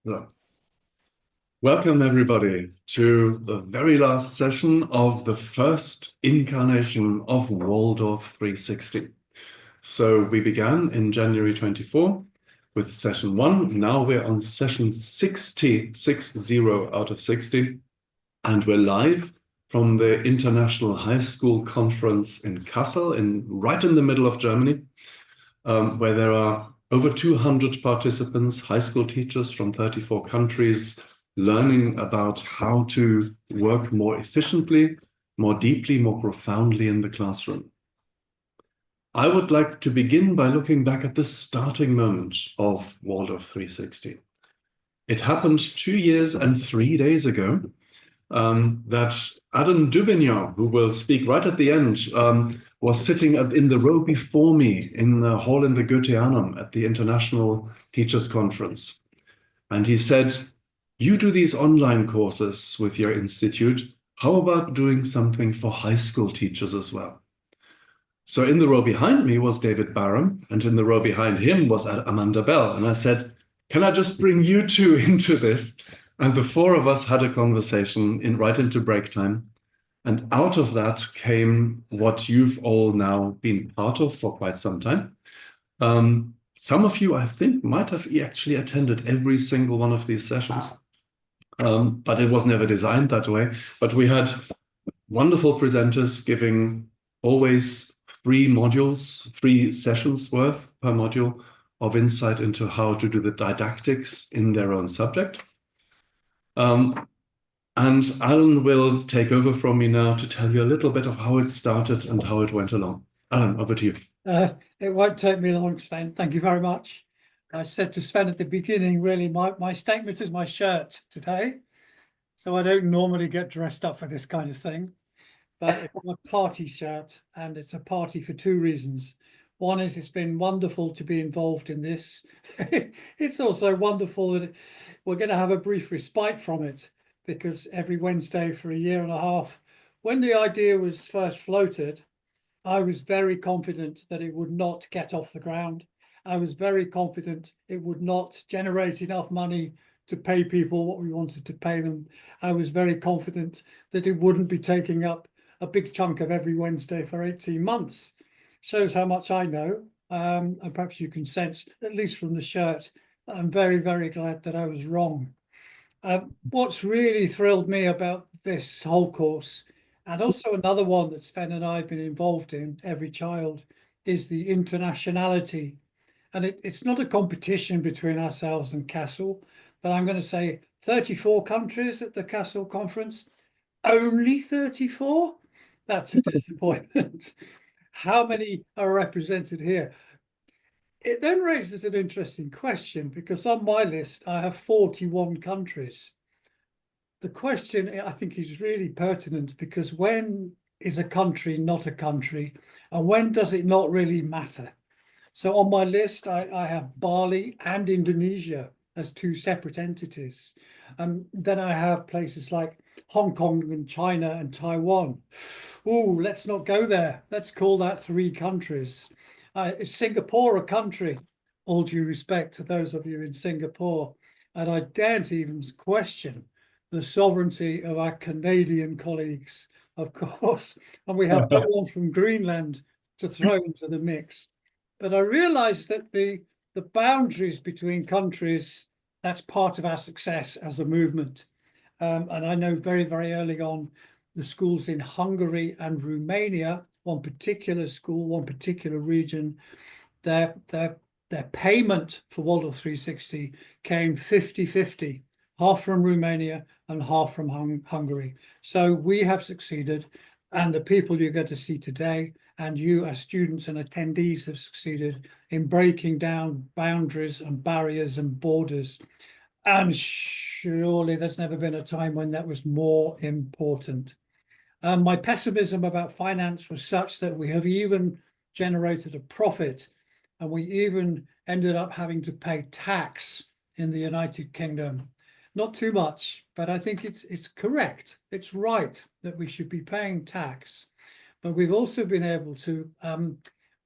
So, welcome everybody to the very last session of the first incarnation of Waldorf 360. So we began in January 24 with session 1. Now we're on session 60 out of 60, and we're live from the International High School Conference in Kassel, right in the middle of Germany, where there are over 200 participants, high school teachers from 34 countries, learning about how to work more efficiently, more deeply, more profoundly in the classroom. I would like to begin by looking back at the starting moment of Waldorf 360. It happened 2 years and 3 days ago that Adam Dubignon, who will speak right at the end, was sitting in the row before me in the hall in the Goetheanum at the International Teachers Conference. And he said, "You do these online courses with your institute. How about doing something for high school teachers as well?" So in the row behind me was David Barham, and in the row behind him was Amanda Bell. And I said, "Can I just bring you two into this?" And the four of us had a conversation right into break time. And out of that came what you've all now been part of for quite some time. Some of you, I think, might have actually attended every single one of these sessions, but it was never designed that way. But we had wonderful presenters giving always 3 sessions worth per module of insight into how to do the didactics in their own subject. And Alan will take over from me now to tell you a little bit of how it started and how it went along. Alan, over to you. It won't take me long, Sven. Thank you very much. I said to Sven at the beginning, really, my statement is my shirt today. So I don't normally get dressed up for this kind of thing. But it's a party shirt, and it's a party for 2 reasons. One is it's been wonderful to be involved in this. It's also wonderful that we're going to have a brief respite from it, because every Wednesday for 1.5 years, when the idea was first floated, I was very confident that it would not get off the ground. I was very confident it would not generate enough money to pay people what we wanted to pay them. I was very confident that it wouldn't be taking up a big chunk of every Wednesday for 18 months. Shows how much I know. And perhaps you can sense, at least from the shirt, I'm very, very glad that I was wrong. What's really thrilled me about this whole course, and also another one that Sven and I have been involved in, Every Child, is the internationality. And it's not a competition between ourselves and Kassel, but I'm going to say 34 countries at the Kassel conference. Only 34? That's a disappointment. How many are represented here? It then raises an interesting question, because on my list, I have 41 countries. The question, I think, is really pertinent, because when is a country not a country, and when does it not really matter? So on my list, I have Bali and Indonesia as 2 separate entities. Then I have places like Hong Kong and China and Taiwan. Oh, let's not go there. Let's call that 3 countries. Is Singapore a country? All due respect to those of you in Singapore. And I daren't even question the sovereignty of our Canadian colleagues, of course. And we have no one from Greenland to throw into the mix. But I realized that the boundaries between countries, that's part of our success as a movement. And I know very, very early on, the schools in Hungary and Romania, one particular school, one particular region, their payment for Waldorf 360 came 50-50, half from Romania and half from Hungary. So we have succeeded, and the people you're going to see today, and you as students and attendees, have succeeded in breaking down boundaries and barriers and borders. And surely there's never been a time when that was more important. My pessimism about finance was such that we have even generated a profit, and we even ended up having to pay tax in the United Kingdom. Not too much, but I think it's correct. It's right that we should be paying tax. But we've also been able to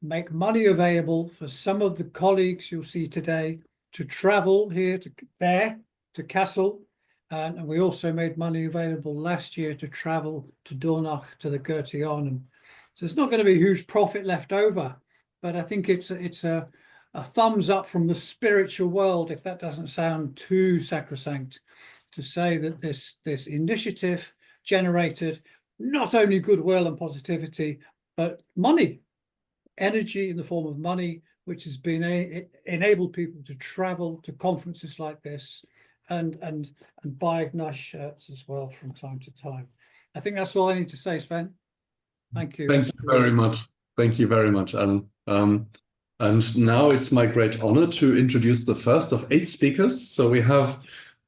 make money available for some of the colleagues you'll see today to travel here to there to Kassel. And we also made money available last year to travel to Dornach, to the Gerwin. And so there's not going to be a huge profit left over, but I think it's a thumbs up from the spiritual world, if that doesn't sound too sacrosanct, to say that this initiative generated not only goodwill and positivity, but money, energy in the form of money, which has been enabled people to travel to conferences like this and buy nice shirts as well from time to time. I think that's all I need to say, Sven. Thank you. Thank you very much. Thank you very much, Alan. And now it's my great honor to introduce the first of 8 speakers. So we have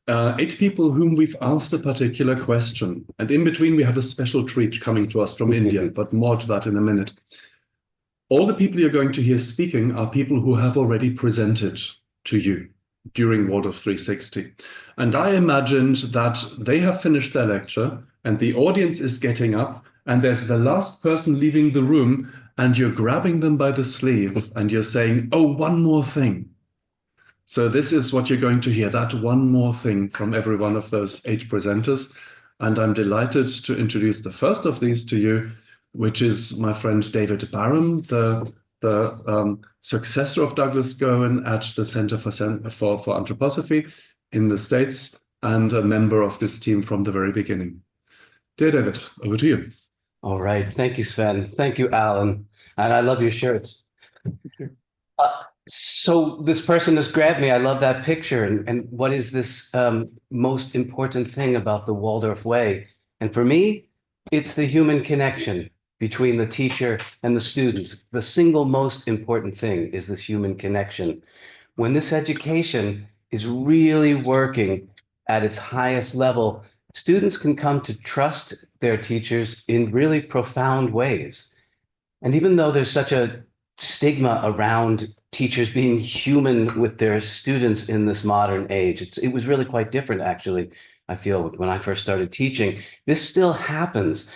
8 people whom we've asked a particular question. And in between, we have a special treat coming to us from India, but more to that in a minute. All the people you're going to hear speaking are people who have already presented to you during Waldorf 360. And I imagined that they have finished their lecture and the audience is getting up and there's the last person leaving the room and you're grabbing them by the sleeve and you're saying, oh, one more thing. So this is what you're going to hear, that one more thing from every one of those 8 presenters. And I'm delighted to introduce the first of these to you, which is my friend David Barham, the successor of Douglas Gerwin at the Center for Anthroposophy in the States, and a member of this team from the very beginning. Dear David, over to you. All right. Thank you, Sven. Thank you, Alan. And I love your shirts. So this person has grabbed me. I love that picture. And what is this most important thing about the Waldorf way? And for me, it's the human connection between the teacher and the student. The single most important thing is this human connection. When this education is really working at its highest level, students can come to trust their teachers in really profound ways. And even though there's such a stigma around teachers being human with their students in this modern age, it was really quite different, actually, I feel, when I first started teaching. This still happens.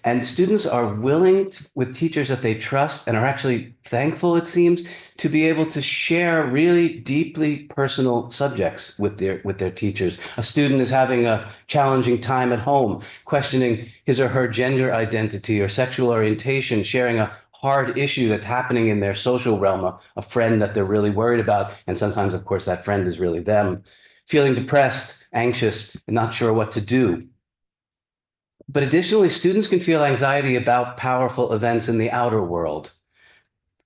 And students are willing with teachers that they trust and are actually thankful, it seems, to be able to share really deeply personal subjects with their teachers. A student is having a challenging time at home, questioning his or her gender identity or sexual orientation, sharing a hard issue that's happening in their social realm, a friend that they're really worried about. And sometimes, of course, that friend is really them. Feeling depressed, anxious, and not sure what to do. But additionally, students can feel anxiety about powerful events in the outer world.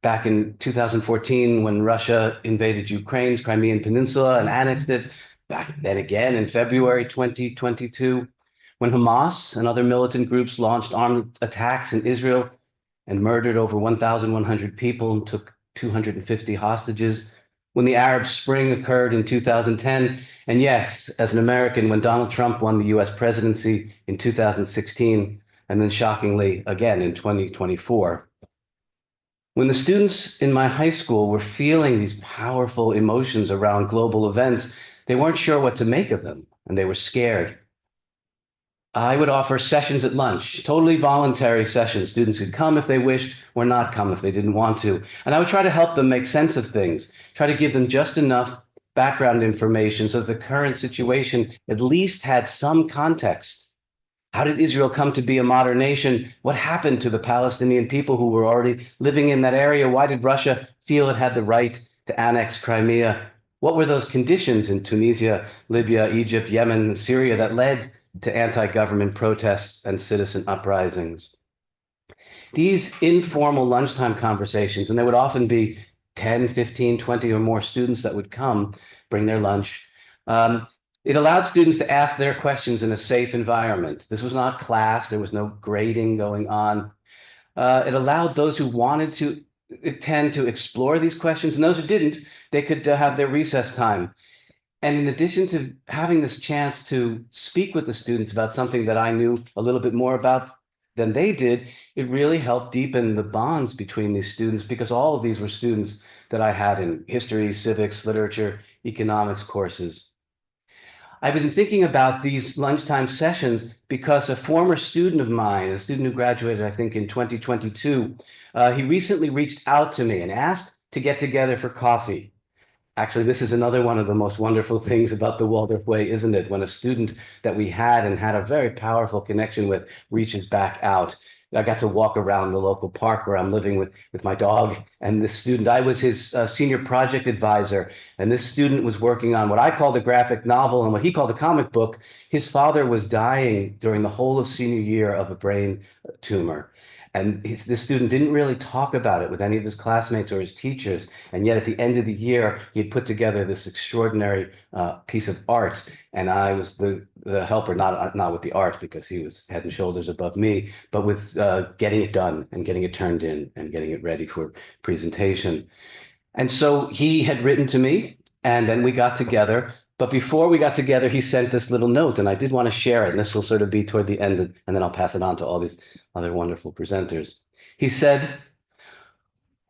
Back in 2014, when Russia invaded Ukraine's Crimean Peninsula and annexed it, back then again in February 2022, when Hamas and other militant groups launched armed attacks in Israel and murdered over 1,100 people and took 250 hostages, when the Arab Spring occurred in 2010, and yes, as an American, when Donald Trump won the US presidency in 2016, and then shockingly again in 2024. When the students in my high school were feeling these powerful emotions around global events, they weren't sure what to make of them, and they were scared. I would offer sessions at lunch, totally voluntary sessions. Students could come if they wished or not come if they didn't want to. And I would try to help them make sense of things, try to give them just enough background information so that the current situation at least had some context. How did Israel come to be a modern nation? What happened to the Palestinian people who were already living in that area? Why did Russia feel it had the right to annex Crimea? What were those conditions in Tunisia, Libya, Egypt, Yemen, and Syria that led to anti-government protests and citizen uprisings? These informal lunchtime conversations, and there would often be 10, 15, 20 or more students that would come, bring their lunch. It allowed students to ask their questions in a safe environment. This was not class. There was no grading going on. It allowed those who wanted to attend to explore these questions, and those who didn't, they could have their recess time. And in addition to having this chance to speak with the students about something that I knew a little bit more about than they did, it really helped deepen the bonds between these students, because all of these were students that I had in history, civics, literature, economics courses. I've been thinking about these lunchtime sessions because a former student of mine, a student who graduated, I think, in 2022, he recently reached out to me and asked to get together for coffee. Actually, this is another one of the most wonderful things about the Waldorf way, isn't it? When a student that we had and had a very powerful connection with reaches back out. I got to walk around the local park where I'm living with my dog and this student. I was his senior project advisor, and this student was working on what I called a graphic novel and what he called a comic book. His father was dying during the whole of senior year of a brain tumor. And this student didn't really talk about it with any of his classmates or his teachers. And yet at the end of the year, he had put together this extraordinary piece of art. And I was the helper, not with the art, because he was head and shoulders above me, but with getting it done and getting it turned in and getting it ready for presentation. And so he had written to me, and then we got together. But before we got together, he sent this little note, and I did want to share it. And this will sort of be toward the end, and then I'll pass it on to all these other wonderful presenters. He said,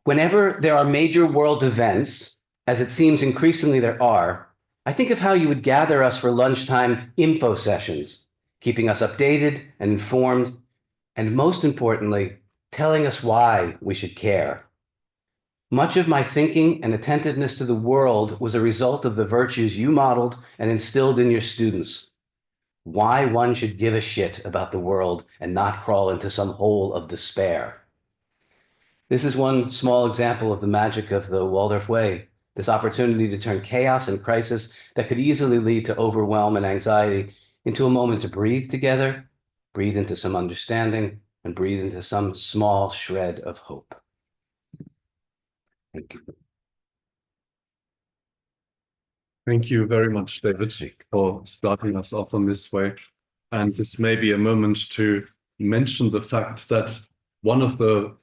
whenever there are major world events, as it seems increasingly there are, I think of how you would gather us for lunchtime info sessions, keeping us updated and informed, and most importantly, telling us why we should care. Much of my thinking and attentiveness to the world was a result of the virtues you modeled and instilled in your students. Why one should give a shit about the world and not crawl into some hole of despair. This is one small example of the magic of the Waldorf way, this opportunity to turn chaos and crisis that could easily lead to overwhelm and anxiety into a moment to breathe together, breathe into some understanding, and breathe into some small shred of hope. Thank you. Thank you very much, David, for starting us off on this way. And this may be a moment to mention the fact that one of the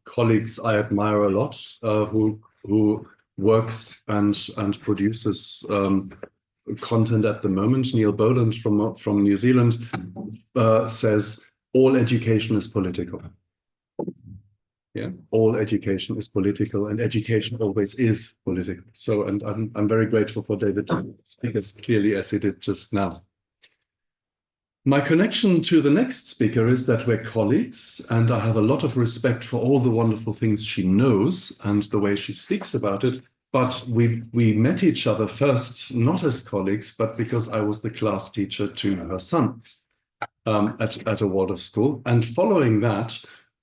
colleagues I admire a lot, who works and produces content at the moment, Neil Boland from New Zealand, says all education is political. Yeah, all education is political, and education always is political. So, and I'm very grateful for David to speak as clearly as he did just now. My connection to the next speaker is that we're colleagues, and I have a lot of respect for all the wonderful things she knows and the way she speaks about it. But we met each other first, not as colleagues, but because I was the class teacher to her son at a Waldorf school. And following that,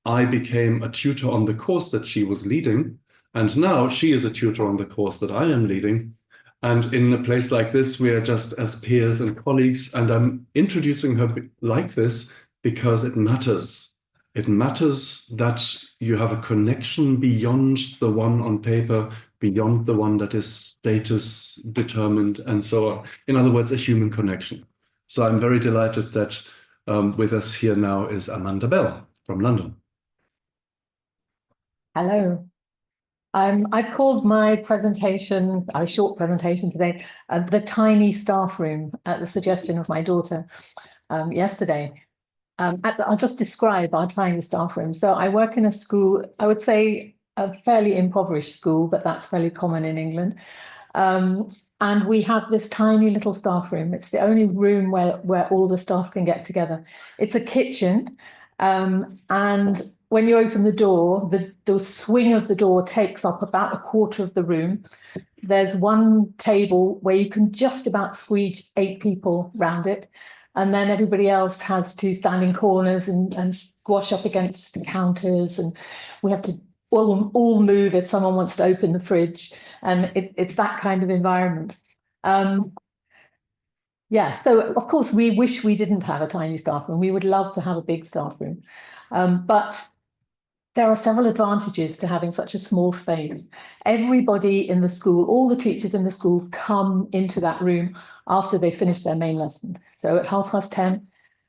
I became a tutor on the course that she was leading, and now she is a tutor on the course that I am leading. And in a place like this, we are just as peers and colleagues, and I'm introducing her like this because it matters. It matters that you have a connection beyond the one on paper, beyond the one that is status determined, and so on. In other words, a human connection. So I'm very delighted that with us here now is Amanda Bell from London. Hello. I've called my presentation, a short presentation today, the tiny staff room at the suggestion of my daughter yesterday. I'll just describe our tiny staff room. So I work in a school, I would say a fairly impoverished school, but that's fairly common in England. And we have this tiny little staff room. It's the only room where all the staff can get together. It's a kitchen, and when you open the door, the swing of the door takes up about a quarter of the room. There's one table where you can just about squeeze 8 people round it. And then everybody else has to stand in corners and squash up against the counters. And we have to all move if someone wants to open the fridge. And it's that kind of environment. Yeah, so of course, we wish we didn't have a tiny staff room. We would love to have a big staff room. But there are several advantages to having such a small space. Everybody in the school, all the teachers in the school come into that room after they finish their main lesson. So at 10:30,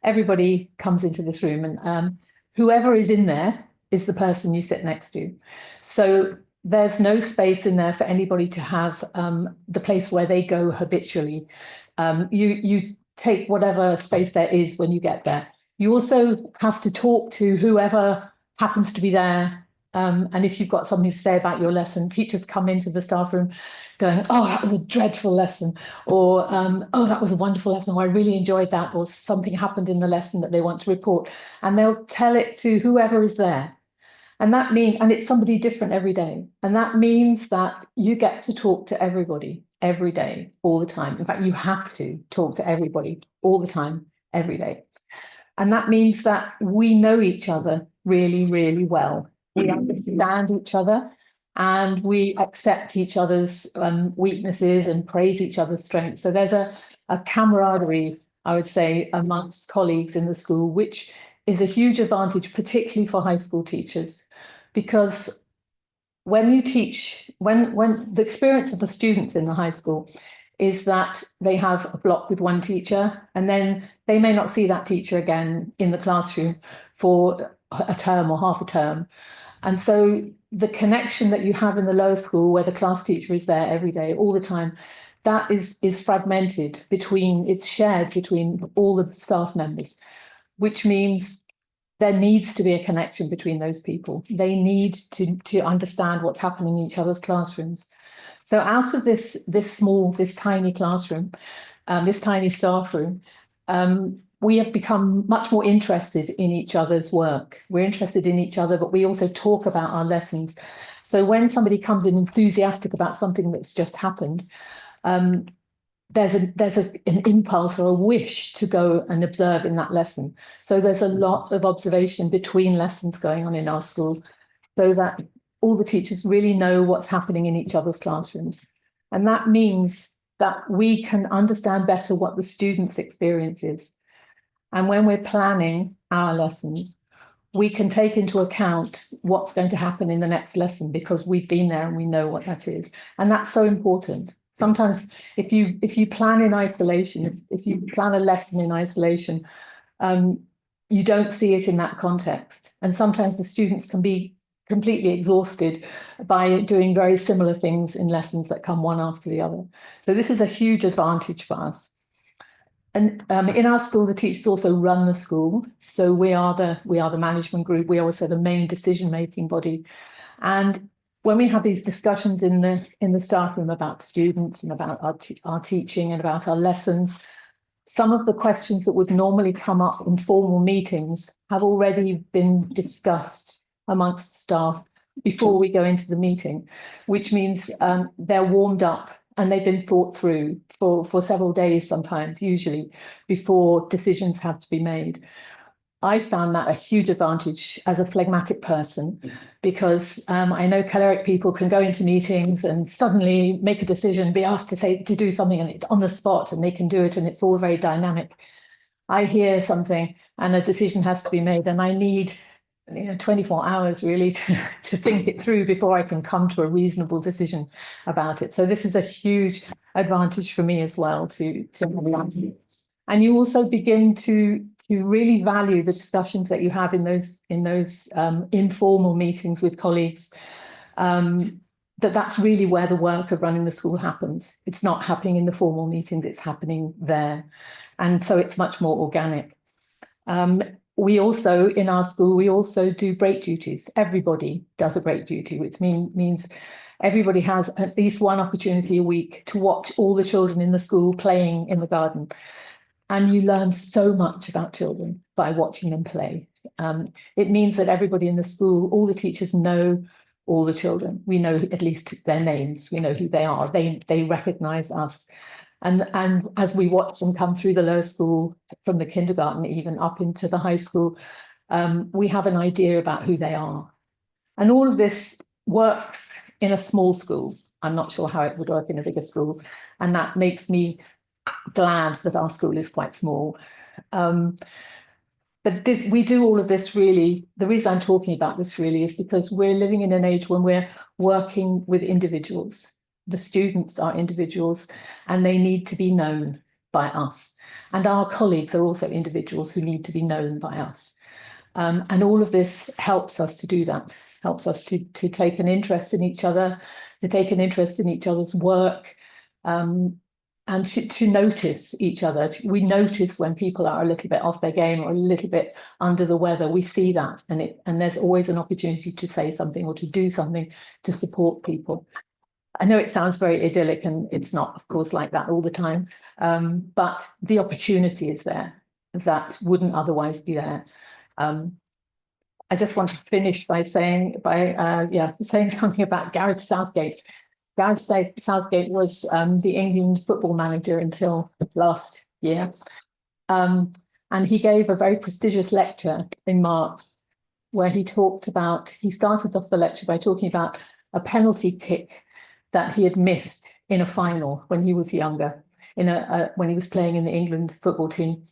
everybody comes into this room, and whoever is in there is the person you sit next to. So there's no space in there for anybody to have the place where they go habitually. You take whatever space there is when you get there. You also have to talk to whoever happens to be there. And if you've got something to say about your lesson, teachers come into the staff room going, oh, that was a dreadful lesson, or oh, that was a wonderful lesson, or I really enjoyed that, or something happened in the lesson that they want to report. And they'll tell it to whoever is there. And that means, and it's somebody different every day. And that means that you get to talk to everybody every day, all the time. In fact, you have to talk to everybody all the time, every day. And that means that we know each other really, really well. We understand each other and we accept each other's weaknesses and praise each other's strengths. So there's a camaraderie, I would say, amongst colleagues in the school, which is a huge advantage, particularly for high school teachers, because when you teach, when the experience of the students in the high school is that they have a block with one teacher, and then they may not see that teacher again in the classroom for a term or half a term. And so the connection that you have in the lower school, where the class teacher is there every day, all the time, that is fragmented between, it's shared between all the staff members, which means there needs to be a connection between those people. They need to understand what's happening in each other's classrooms. So out of this tiny classroom, this tiny staff room, we have become much more interested in each other's work. We're interested in each other, but we also talk about our lessons. So when somebody comes in enthusiastic about something that's just happened, there's an impulse or a wish to go and observe in that lesson. So there's a lot of observation between lessons going on in our school, so that all the teachers really know what's happening in each other's classrooms. And that means that we can understand better what the students' experience is. And when we're planning our lessons, we can take into account what's going to happen in the next lesson, because we've been there and we know what that is. And that's so important. Sometimes if you plan in isolation, if you plan a lesson in isolation, you don't see it in that context. And sometimes the students can be completely exhausted by doing very similar things in lessons that come one after the other. So this is a huge advantage for us. And in our school, the teachers also run the school. So we are the management group. We are also the main decision-making body. And when we have these discussions in the staff room about students and about our teaching and about our lessons, some of the questions that would normally come up in formal meetings have already been discussed amongst staff before we go into the meeting, which means they're warmed up and they've been thought through for several days, sometimes, usually, before decisions have to be made. I found that a huge advantage as a phlegmatic person, because I know choleric people can go into meetings and suddenly make a decision, be asked to do something and on the spot, and they can do it, and it's all very dynamic. I hear something and a decision has to be made, and I need 24 hours really to think it through before I can come to a reasonable decision about it. So this is a huge advantage for me as well to have that. And you also begin to really value the discussions that you have in those informal meetings with colleagues. That's really where the work of running the school happens. It's not happening in the formal meetings, it's happening there. And so it's much more organic. We also, in our school, we also do break duties. Everybody does a break duty, which means everybody has at least one opportunity a week to watch all the children in the school playing in the garden. And you learn so much about children by watching them play. It means that everybody in the school, all the teachers know all the children. We know at least their names. We know who they are. They recognize us. And as we watch them come through the lower school, from the kindergarten even up into the high school, we have an idea about who they are. And all of this works in a small school. I'm not sure how it would work in a bigger school. And that makes me glad that our school is quite small. But we do all of this really, the reason I'm talking about this really is because we're living in an age when we're working with individuals. The students are individuals and they need to be known by us. And our colleagues are also individuals who need to be known by us. And all of this helps us to do that, helps us to take an interest in each other, to take an interest in each other's work, and to notice each other. We notice when people are a little bit off their game or a little bit under the weather. We see that, and there's always an opportunity to say something or to do something to support people. I know it sounds very idyllic, and it's not, of course, like that all the time, but the opportunity is there that wouldn't otherwise be there. I just want to finish by saying something about Gareth Southgate. Gareth Southgate was the England football manager until last year. And he gave a very prestigious lecture in March where he started off the lecture by talking about a penalty kick that he had missed in a final when he was younger, when he was playing in the England football team.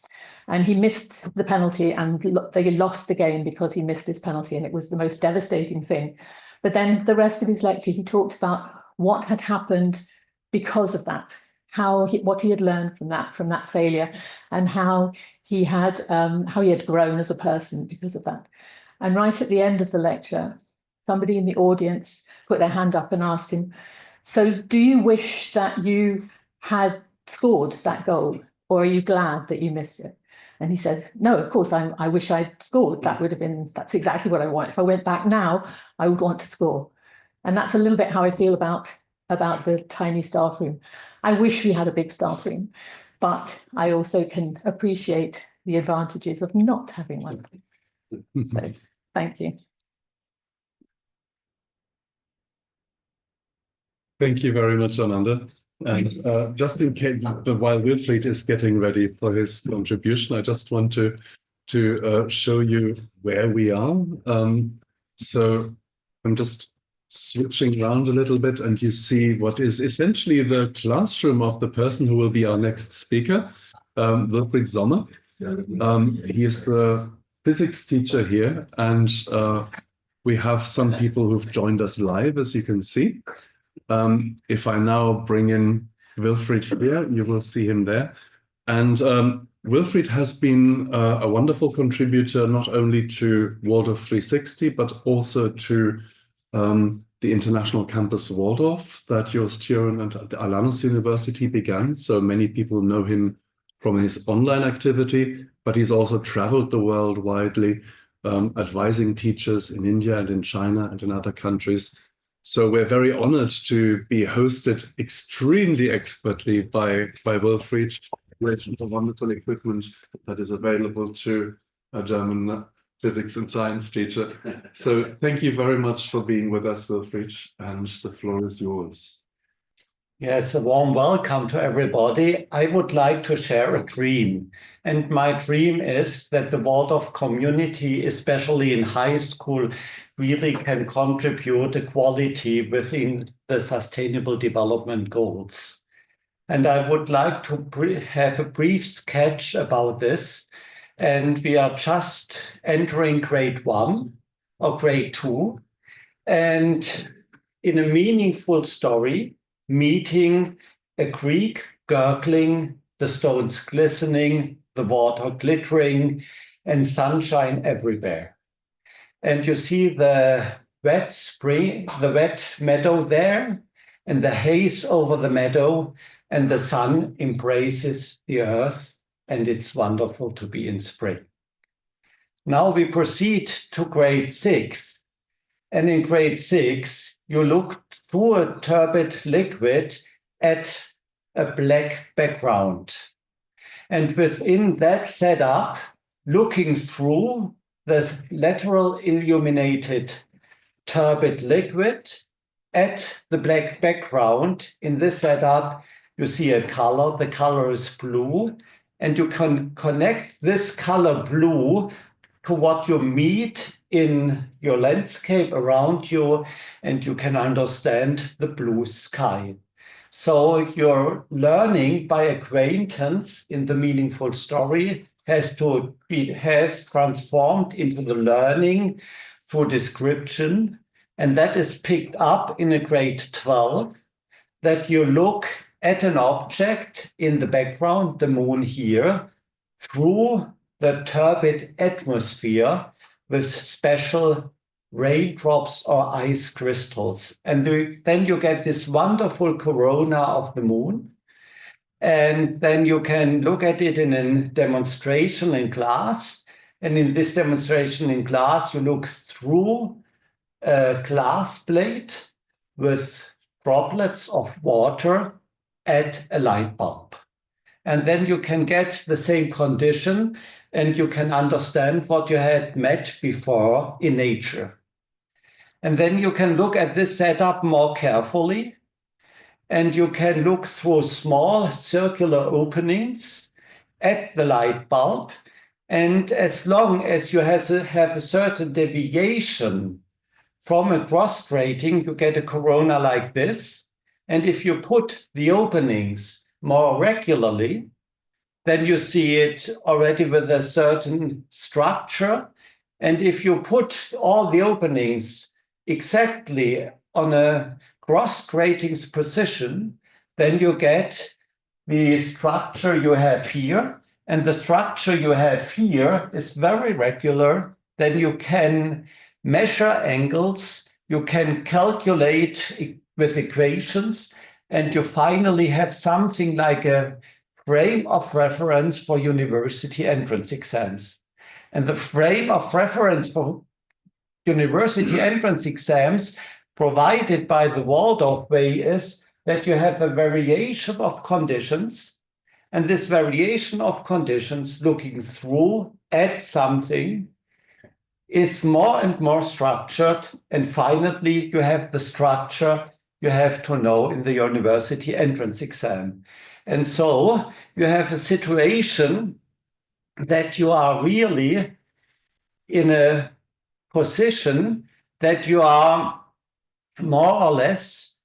And he missed the penalty and they lost the game because he missed this penalty, and it was the most devastating thing. But then the rest of his lecture, he talked about what had happened because of that, what he had learned from that failure, and how he had grown as a person because of that. And right at the end of the lecture, somebody in the audience put their hand up and asked him, "So do you wish that you had scored that goal, or are you glad that you missed it?" And he said, "No, of course, I wish I'd scored. That's exactly what I want. If I went back now, I would want to score." And that's a little bit how I feel about the tiny staff room. I wish we had a big staff room, but I also can appreciate the advantages of not having one. So, thank you. Thank you very much, Ananda. And just in case, while Wilfried is getting ready for his contribution, I just want to show you where we are. So I'm just switching around a little bit, and you see what is essentially the classroom of the person who will be our next speaker, Wilfried Sommer. He is the physics teacher here, and we have some people who've joined us live, as you can see. If I now bring in Wilfried here, you will see him there. And Wilfried has been a wonderful contributor, not only to Waldorf 360, but also to the International Campus Waldorf that Joost Thuren and the Alanus University began. So many people know him from his online activity, but he's also traveled the world widely, advising teachers in India and in China and in other countries. So we're very honored to be hosted extremely expertly by Wilfried, with the wonderful equipment that is available to a German physics and science teacher. So thank you very much for being with us, Wilfried, and the floor is yours. Yes, a warm welcome to everybody. I would like to share a dream. And my dream is that the Waldorf community, especially in high school, really can contribute equality within the Sustainable Development Goals. And I would like to have a brief sketch about this. And we are just entering grade 1 or grade 2. And in a meaningful story, meeting a creek gurgling, the stones glistening, the water glittering, and sunshine everywhere. And you see the wet meadow there, and the haze over the meadow, and the sun embraces the earth, and it's wonderful to be in spring. Now we proceed to grade 6. And in grade 6, you look through a turbid liquid at a black background. And within that setup, looking through the lateral illuminated turbid liquid at the black background, in this setup, you see a color. The color is blue. And you can connect this color blue to what you meet in your landscape around you, and you can understand the blue sky. So your learning by acquaintance in the meaningful story has transformed into the learning through description, and that is picked up in a grade 12, that you look at an object in the background, the moon here, through the turbid atmosphere with special raindrops or ice crystals. And then you get this wonderful corona of the moon. And then you can look at it in a demonstration in class. And in this demonstration in class, you look through a glass plate with droplets of water at a light bulb. and then you can get the same condition and you can understand what you had met before in nature. And then you can look at this setup more carefully, and you can look through small circular openings at the light bulb. And as long as you have a certain deviation from a cross grating, you get a corona like this. And if you put the openings more regularly, then you see it already with a certain structure. And if you put all the openings exactly on a cross gratings position, then you get the structure you have here. And the structure you have here is very regular. Then you can measure angles, you can calculate with equations, and you finally have something like a frame of reference for university entrance exams. And the frame of reference for university entrance exams provided by the Waldorf way is that you have a variation of conditions, and this variation of conditions looking through at something is more and more structured, and finally you have the structure you have to know in the university entrance exam. And so you have a situation that you are really in a position that you are more or less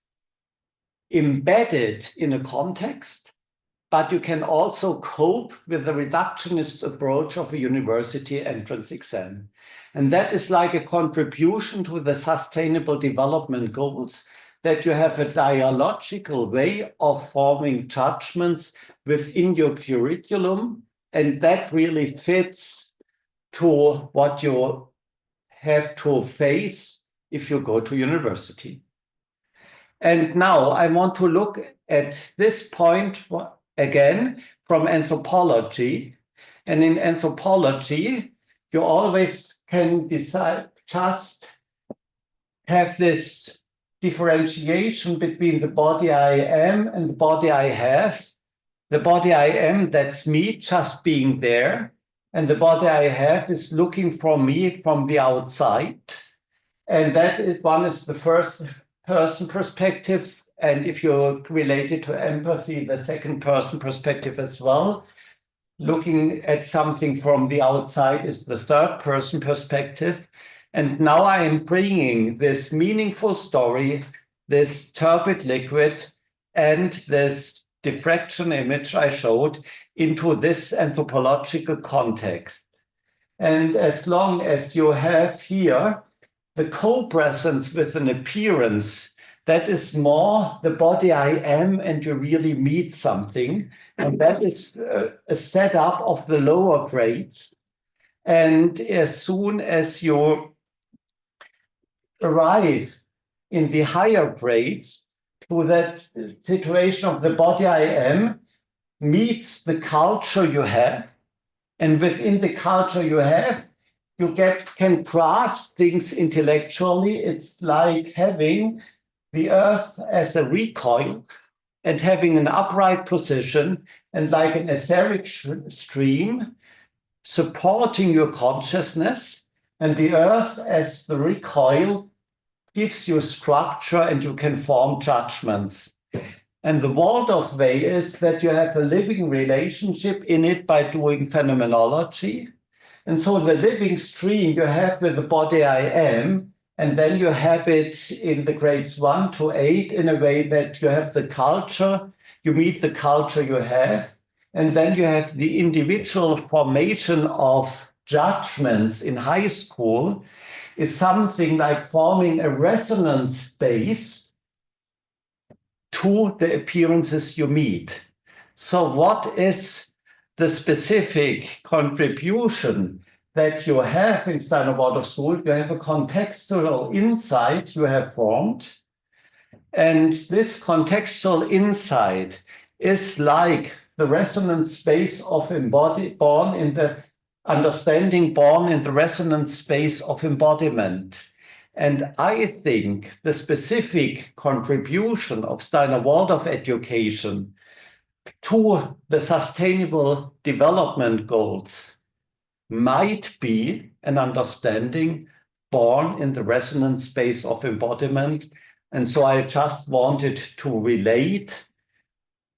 embedded in a context, but you can also cope with the reductionist approach of a university entrance exam. And that is like a contribution to the Sustainable Development Goals, that you have a dialogical way of forming judgments within your curriculum, and that really fits to what you have to face if you go to university. And now I want to look at this point again from anthropology. And in anthropology, you always can decide, just have this differentiation between the body I am and the body I have. The body I am, that's me just being there. And the body I have is looking from me from the outside. And that is one is the first person perspective. And if you relate it to empathy, the second person perspective as well. Looking at something from the outside is the third person perspective. And now I am bringing this meaningful story, this turbid liquid, and this diffraction image I showed into this anthropological context. And as long as you have here the co-presence with an appearance, that is more the body I am, and you really meet something. And that is a setup of the lower grades. And as soon as you arrive in the higher grades, to that situation of the body I am meets the culture you have. And within the culture you have, you can grasp things intellectually. It's like having the earth as a recoil and having an upright position, and like an etheric stream supporting your consciousness, and the earth as the recoil gives you structure and you can form judgments. And the Waldorf way is that you have a living relationship in it by doing phenomenology. And so the living stream you have with the body I am, and then you have it in the grades 1 to 8 in a way that you have the culture, you meet the culture you have, and then you have the individual formation of judgments in high school is something like forming a resonance space to the appearances you meet. So what is the specific contribution that you have in Steiner Waldorf School? You have a contextual insight you have formed. And this contextual insight is like the resonance space of born in the understanding, born in the resonance space of embodiment. And I think the specific contribution of Steiner Waldorf education to the Sustainable Development Goals might be an understanding born in the resonance space of embodiment. And so I just wanted to relate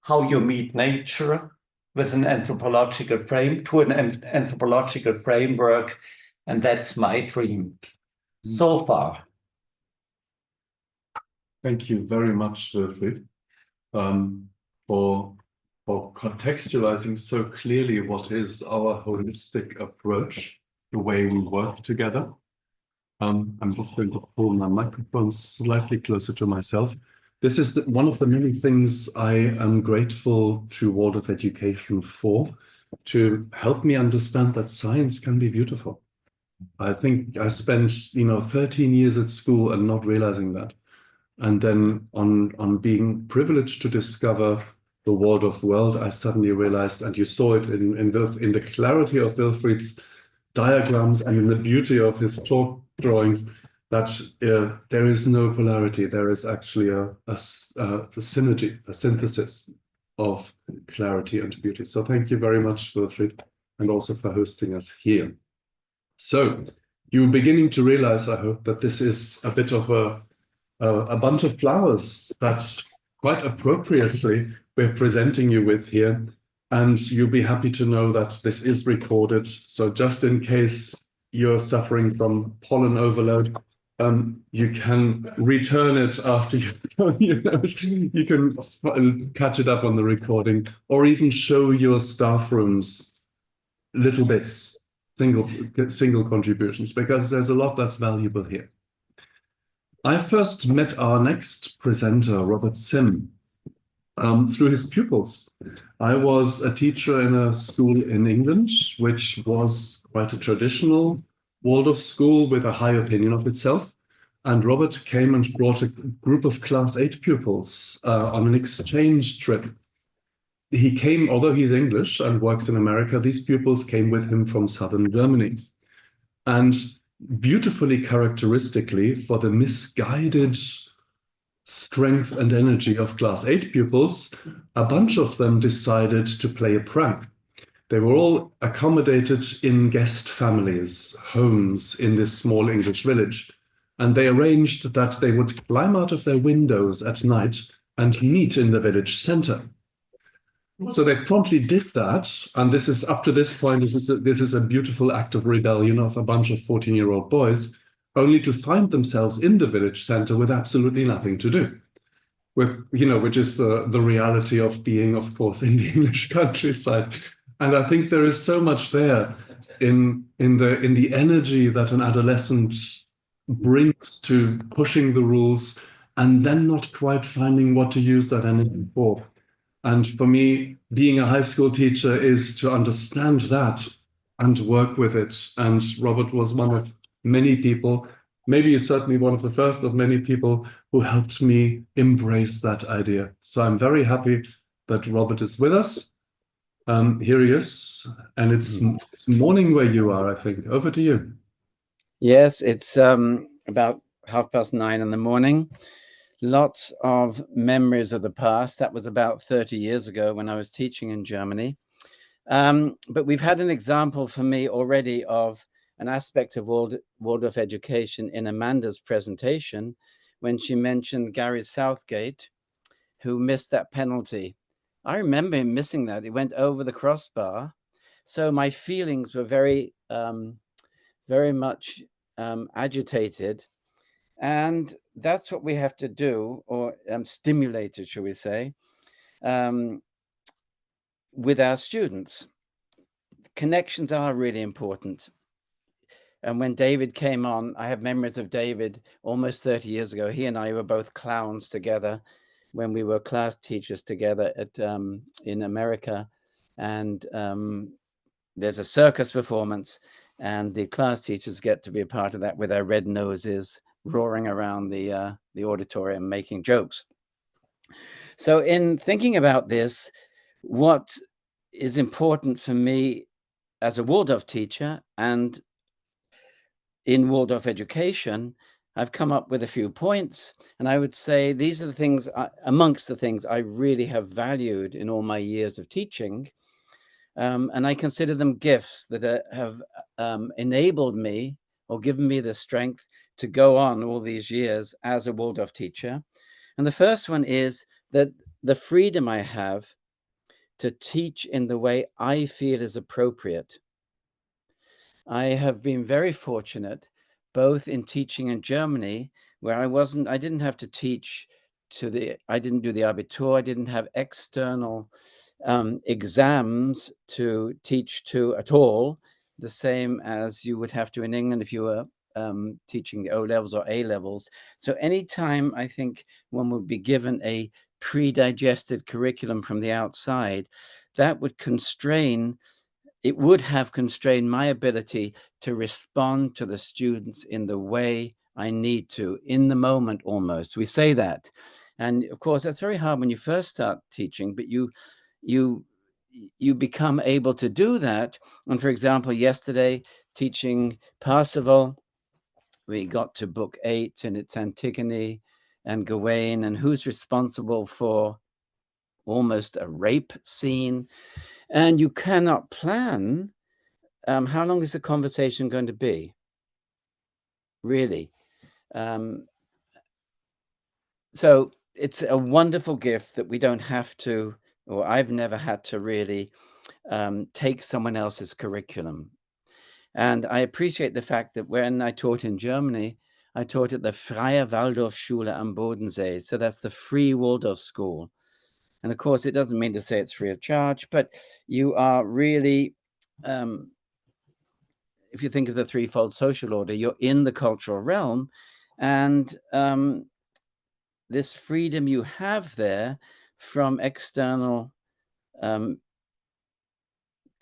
how you meet nature with an anthropological frame to an anthropological framework. And that's my dream so far. Thank you very much, Wilfried, for contextualizing so clearly what is our holistic approach, the way we work together. I'm just going to pull my microphone slightly closer to myself. This is one of the many things I am grateful to Waldorf Education for, to help me understand that science can be beautiful. I think I spent, 13 years at school and not realizing that. And then on being privileged to discover the Waldorf world, I suddenly realized, and you saw it in the clarity of Wilfried's diagrams and in the beauty of his chalk drawings, that there is no polarity. There is actually a synergy, a synthesis of clarity and beauty. So thank you very much, Wilfried, and also for hosting us here. So you're beginning to realize, I hope, that this is a bit of a bunch of flowers that quite appropriately we're presenting you with here. And you'll be happy to know that this is recorded. So just in case you're suffering from pollen overload, you can return it after you've done your nose. You can catch it up on the recording, or even show your staff rooms little bits, single contributions, because there's a lot that's valuable here. I first met our next presenter, Robert Sim, through his pupils. I was a teacher in a school in England, which was quite a traditional Waldorf school with a high opinion of itself. And Robert came and brought a group of class 8 pupils on an exchange trip. He came, although he's English and works in America, these pupils came with him from southern Germany. And beautifully characteristically, for the misguided strength and energy of class 8 pupils, a bunch of them decided to play a prank. They were all accommodated in guest families, homes in this small English village. And they arranged that they would climb out of their windows at night and meet in the village center. So they promptly did that. And this is, up to this point, this is a beautiful act of rebellion of a bunch of 14-year-old boys, only to find themselves in the village center with absolutely nothing to do. Which is the reality of being, of course, in the English countryside. And I think there is so much there in the energy that an adolescent brings to pushing the rules and then not quite finding what to use that energy for. And for me, being a high school teacher is to understand that and work with it. And Robert was one of many people, maybe certainly one of the first of many people, who helped me embrace that idea. So I'm very happy that Robert is with us. Here he is. And it's morning where you are, I think. Over to you. Yes, it's about 9:30 in the morning. Lots of memories of the past. That was about 30 years ago when I was teaching in Germany. But we've had an example for me already of an aspect of Waldorf education in Amanda's presentation when she mentioned Gary Southgate, who missed that penalty. I remember him missing that. He went over the crossbar. So my feelings were very, very much agitated. And that's what we have to do, or stimulated, shall we say, with our students. Connections are really important. And when David came on, I have memories of David almost 30 years ago. He and I were both clowns together when we were class teachers together in America. And there's a circus performance, and the class teachers get to be a part of that with their red noses, roaring around the auditorium, making jokes. So in thinking about this, what is important for me as a Waldorf teacher and in Waldorf education I've come up with a few points, and I would say these are the things, amongst the things I really have valued in all my years of teaching. And I consider them gifts that have enabled me or given me the strength to go on all these years as a Waldorf teacher. And the first one is that the freedom I have to teach in the way I feel is appropriate. I have been very fortunate, both in teaching in Germany, where I didn't have to teach I didn't do the Abitur, I didn't have external exams to teach to at all, the same as you would have to in England if you were teaching the O levels or A levels. So anytime I think one would be given a pre-digested curriculum from the outside, that would have constrained my ability to respond to the students in the way I need to, in the moment almost. We say that. And of course, that's very hard when you first start teaching, but you become able to do that. And for example, yesterday, teaching Parsifal, we got to book 8 and it's Antigone and Gawain, and who's responsible for almost a rape scene. And you cannot plan how long is the conversation going to be, really. So it's a wonderful gift that we don't have to, or I've never had to really take someone else's curriculum. And I appreciate the fact that when I taught in Germany, I taught at the Freie Waldorfschule am Bodensee. So that's the free Waldorf school. And of course, it doesn't mean to say it's free of charge, but you are really, if you think of the threefold social order, you're in the cultural realm. And this freedom you have there from external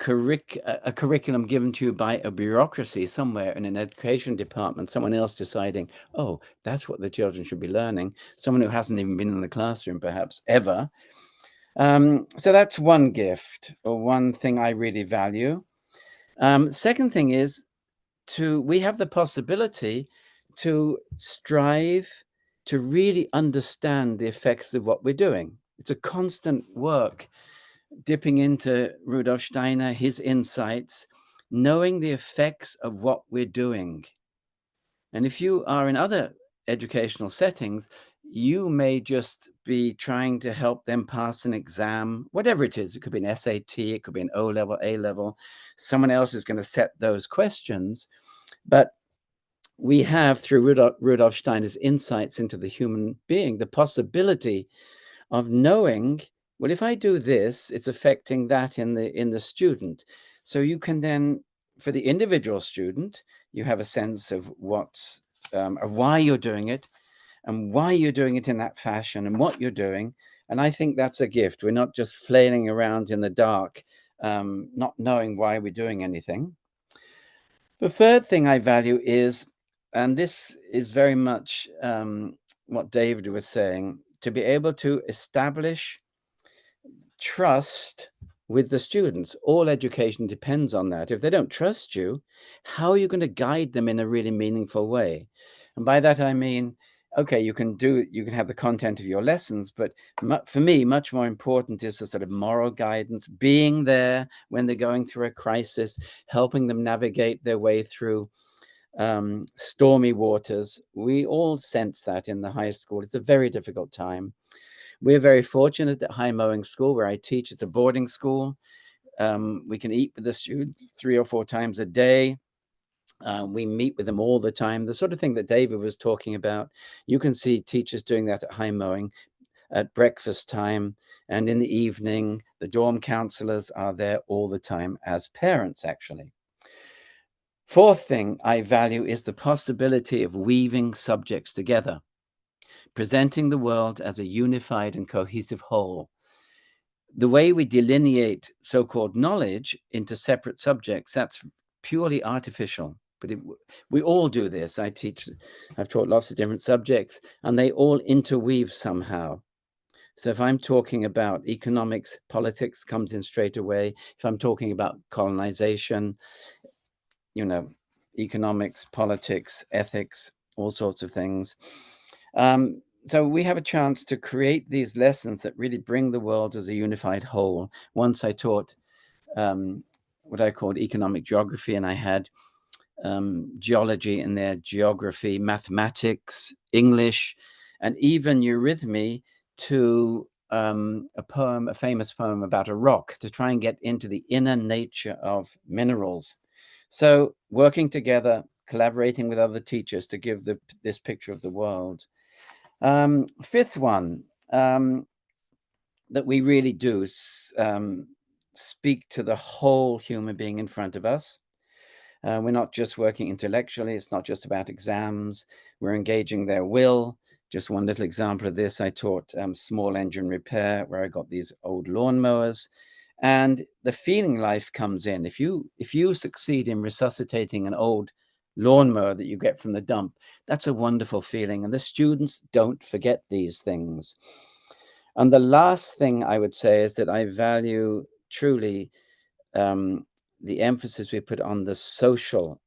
a curriculum given to you by a bureaucracy somewhere in an education department, someone else deciding, oh, that's what the children should be learning, someone who hasn't even been in the classroom perhaps ever. So that's one gift, or one thing I really value. Second thing is we have the possibility to strive to really understand the effects of what we're doing. It's a constant work, dipping into Rudolf Steiner, his insights, knowing the effects of what we're doing. And if you are in other educational settings, you may just be trying to help them pass an exam, whatever it is. It could be an SAT, it could be an O level, A level. Someone else is going to set those questions. But we have, through Rudolf Steiner's insights into the human being, the possibility of knowing, well, if I do this, it's affecting that in the student. So you can then, for the individual student, you have a sense of of why you're doing it, and why you're doing it in that fashion, and what you're doing. And I think that's a gift. We're not just flailing around in the dark, not knowing why we're doing anything. The third thing I value is, and this is very much what David was saying, to be able to establish trust with the students. All education depends on that. If they don't trust you, how are you going to guide them in a really meaningful way? And by that, I mean, okay, you can have the content of your lessons, but for me, much more important is the sort of moral guidance, being there when they're going through a crisis, helping them navigate their way through stormy waters. We all sense that in the high school. It's a very difficult time. We're very fortunate at High Mowing School, where I teach. It's a boarding school. We can eat with the students 3 or 4 times a day. We meet with them all the time. The sort of thing that David was talking about, you can see teachers doing that at High Mowing at breakfast time and in the evening. The dorm counselors are there all the time as parents, actually. Fourth thing I value is the possibility of weaving subjects together, presenting the world as a unified and cohesive whole. The way we delineate so-called knowledge into separate subjects, that's purely artificial. But we all do this. I've taught lots of different subjects, and they all interweave somehow. So if I'm talking about economics, politics comes in straight away. If I'm talking about colonization, economics, politics, ethics, all sorts of things. So we have a chance to create these lessons that really bring the world as a unified whole. Once I taught what I called economic geography, and I had geology in there, geography, mathematics, English, and even eurythmy to a famous poem about a rock, to try and get into the inner nature of minerals. So working together, collaborating with other teachers to give this picture of the world. Fifth one, that we really do speak to the whole human being in front of us. We're not just working intellectually. It's not just about exams. We're engaging their will. Just one little example of this, I taught small engine repair, where I got these old lawnmowers, and the feeling life comes in. If you succeed in resuscitating an old lawnmower that you get from the dump, that's a wonderful feeling. And the students don't forget these things. And the last thing I would say is that I value truly the emphasis we put on the social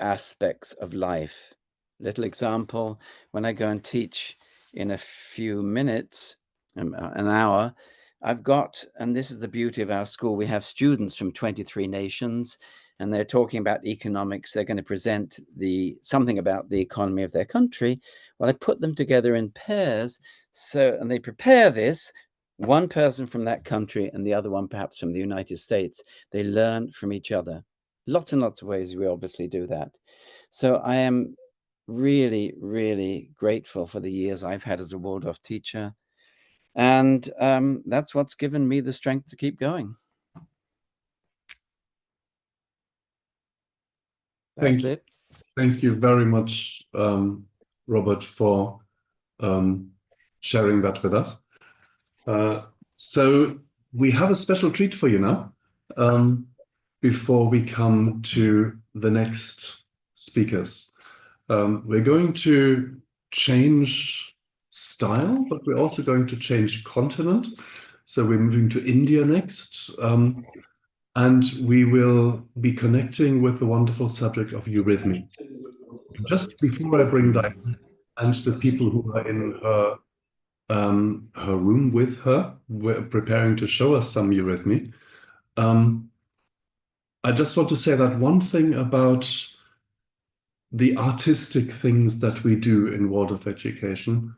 aspects of life. Little example, when I go and teach in a few minutes, an hour, I've got, and this is the beauty of our school, we have students from 23 nations, and they're talking about economics. They're going to present something about the economy of their country. Well, I put them together in pairs, and they prepare this, one person from that country and the other one perhaps from the United States. They learn from each other. Lots and lots of ways we obviously do that. So I am really, really grateful for the years I've had as a Waldorf teacher. And that's what's given me the strength to keep going. That's it. Thank you very much, Robert, for sharing that with us. So we have a special treat for you now, before we come to the next speakers. We're going to change style, but we're also going to change continent. So we're moving to India next, and we will be connecting with the wonderful subject of eurythmy. Just before I bring Diana and the people who are in her room with her, we're preparing to show us some eurythmy. I just want to say that one thing about the artistic things that we do in Waldorf education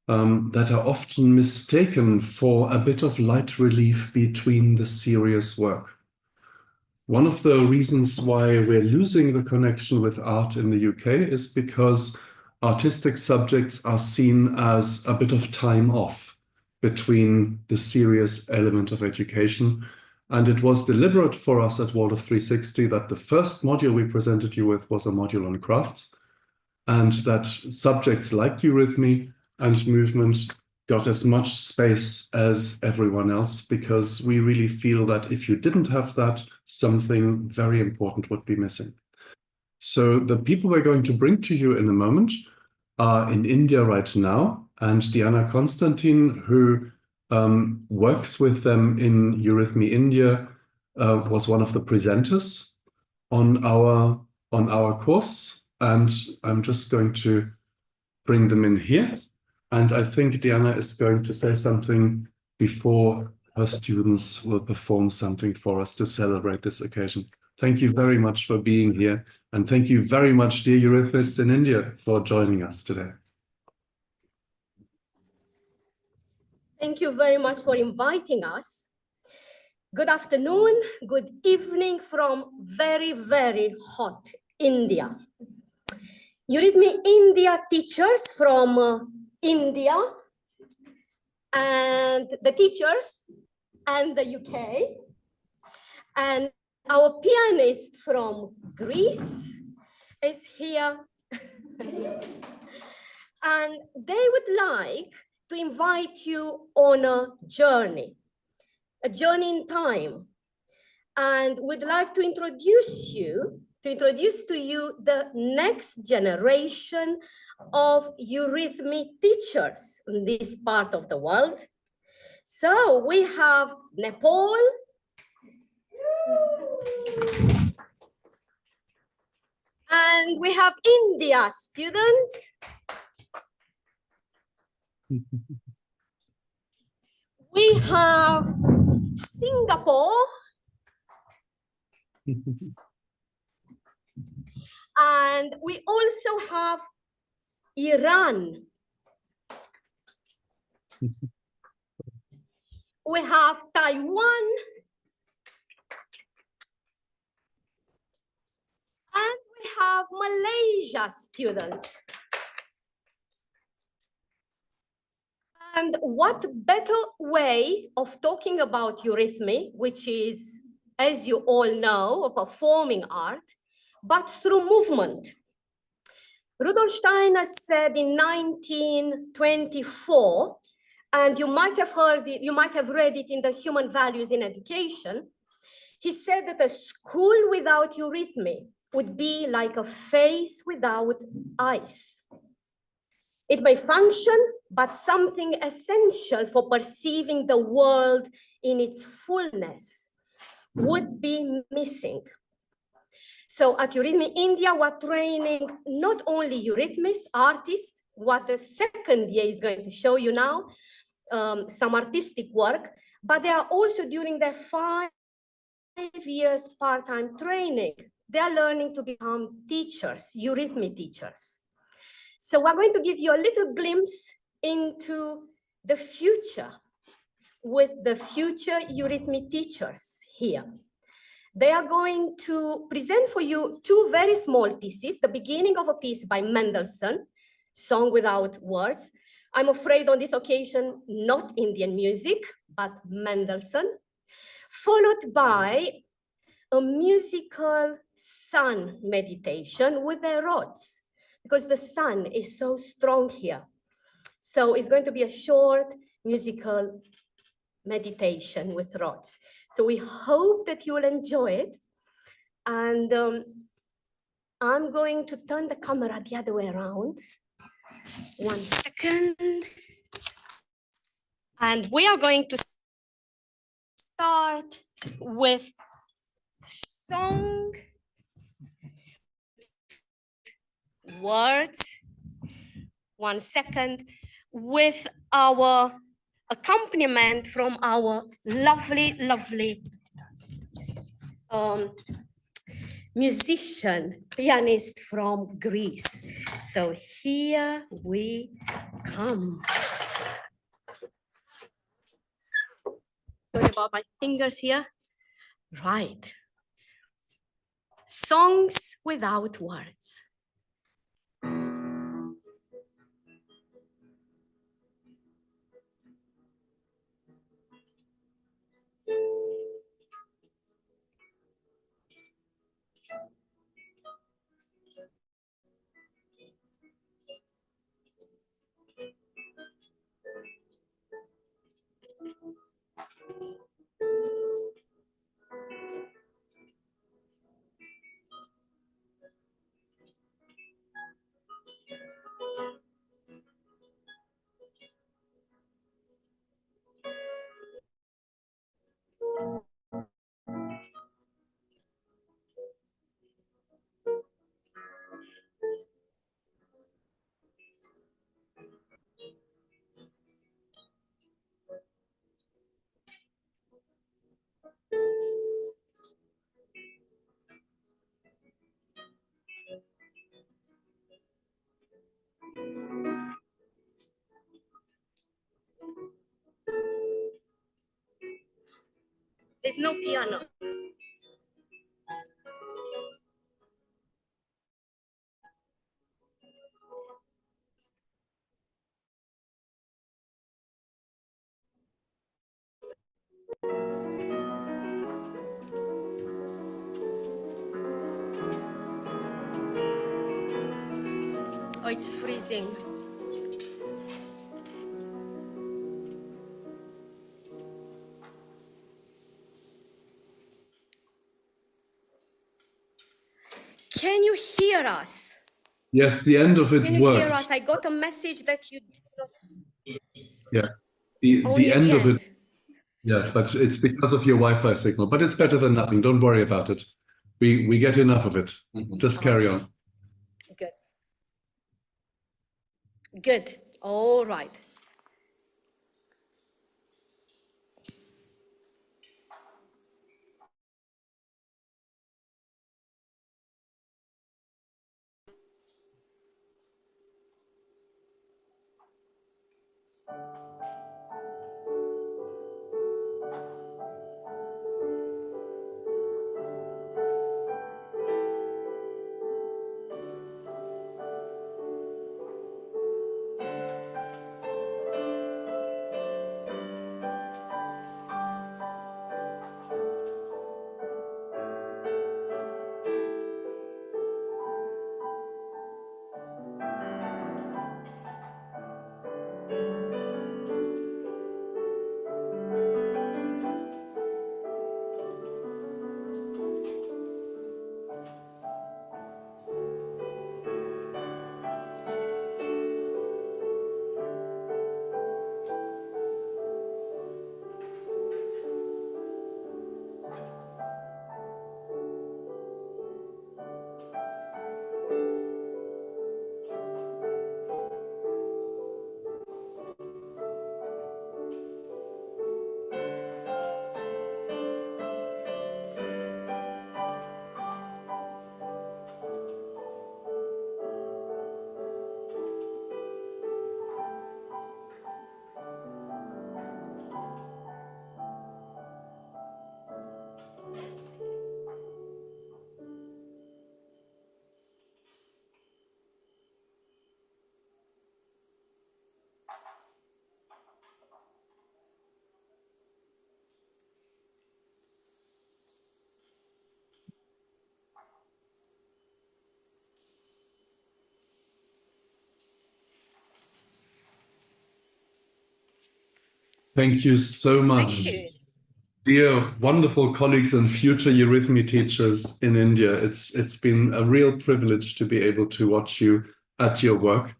that are often mistaken for a bit of light relief between the serious work. One of the reasons why we're losing the connection with art in the UK is because artistic subjects are seen as a bit of time off between the serious element of education. And it was deliberate for us at Waldorf 360 that the first module we presented you with was a module on crafts, and that subjects like eurythmy and movement got as much space as everyone else, because we really feel that if you didn't have that, something very important would be missing. So the people we're going to bring to you in a moment are in India right now, and Diana Constantine, who works with them in Eurythmy India, was one of the presenters on our course, and I'm just going to bring them in here. And I think Diana is going to say something before her students will perform something for us to celebrate this occasion. Thank you very much for being here. And thank you very much, dear eurythmists in India, for joining us today. Thank you very much for inviting us. Good afternoon, good evening from very, very hot India. Eurythmy India teachers from India, and the teachers and the UK, and our pianist from Greece is here. And they would like to invite you on a journey in time, and would like to introduce to you the next generation of eurythmy teachers in this part of the world. So we have Nepal And we have India students. We have Singapore. And we also have Iran. We have Taiwan. And we have Malaysia students. And what better way of talking about eurythmy, which is, as you all know, a performing art, but through movement. Rudolf Steiner said in 1924, and you might have heard it, you might have read it in the Human Values in Education. He said that a school without eurythmy would be like a face without eyes. It may function, but something essential for perceiving the world in its fullness would be missing. So at Eurythmy India, we're training not only eurythmists, artists, what the second year is going to show you now, some artistic work, but they are also during their 5 years part-time training, they are learning to become teachers, eurythmy teachers. So we're going to give you a little glimpse into the future with the future eurythmy teachers here. They are going to present for you 2 very small pieces, the beginning of a piece by Mendelssohn, Song Without Words. I'm afraid on this occasion, not Indian music, but Mendelssohn, followed by a musical sun meditation with their rods, because the sun is so strong here. So it's going to be a short musical meditation with rods. So we hope that you will enjoy it. And I'm going to turn the camera the other way around. 1 second. And we are going to start with song, words. 1 second, with our accompaniment from our lovely, lovely musician, pianist from Greece. So here we come. Sorry about my fingers here. Right. Songs without words. There's no piano. Oh, it's freezing. Can you hear us? Yes, the end of it Can you worked. hear us? I got a message that you did not. Yeah, the Only end the of it. end. Yeah, but it's because of your Wi-Fi signal. But it's better than nothing. Don't worry about it. We get enough of it. Just carry on. Good. All right. Thank you so much, Thank you. dear wonderful colleagues and future eurythmy teachers in India. It's been a real privilege to be able to watch you at your work.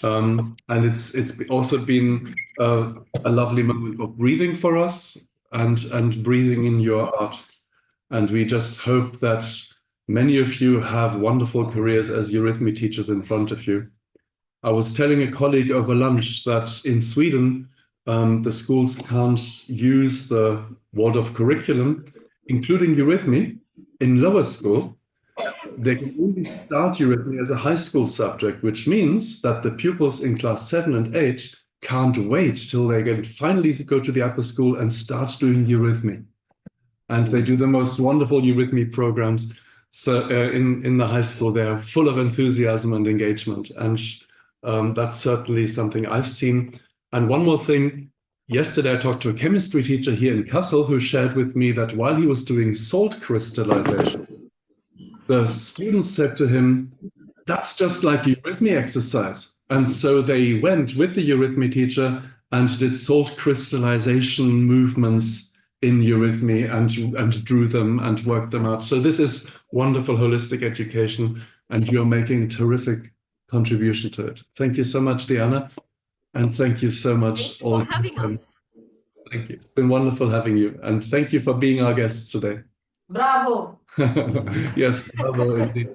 And it's also been a lovely moment of breathing for us and breathing in your art. And we just hope that many of you have wonderful careers as eurythmy teachers in front of you. I was telling a colleague over lunch that in Sweden, the schools can't use the Waldorf curriculum, including eurythmy, in lower school. They can only start eurythmy as a high school subject, which means that the pupils in class 7 and 8 can't wait till they can finally go to the upper school and start doing eurythmy. And they do the most wonderful eurythmy programs. So in the high school, they're full of enthusiasm and engagement. And that's certainly something I've seen. And one more thing, yesterday I talked to a chemistry teacher here in Kassel who shared with me that while he was doing salt crystallization, the students said to him, "That's just like eurythmy exercise." And so they went with the eurythmy teacher and did salt crystallization movements in eurythmy and drew them and worked them out. So this is wonderful holistic education, and you're making a terrific contribution to it. Thank you so much, Diana. And thank you so much, Thank you all. for having us. Thank you. It's been wonderful having you. And thank you for being our guests today. Bravo. Yes, bravo indeed.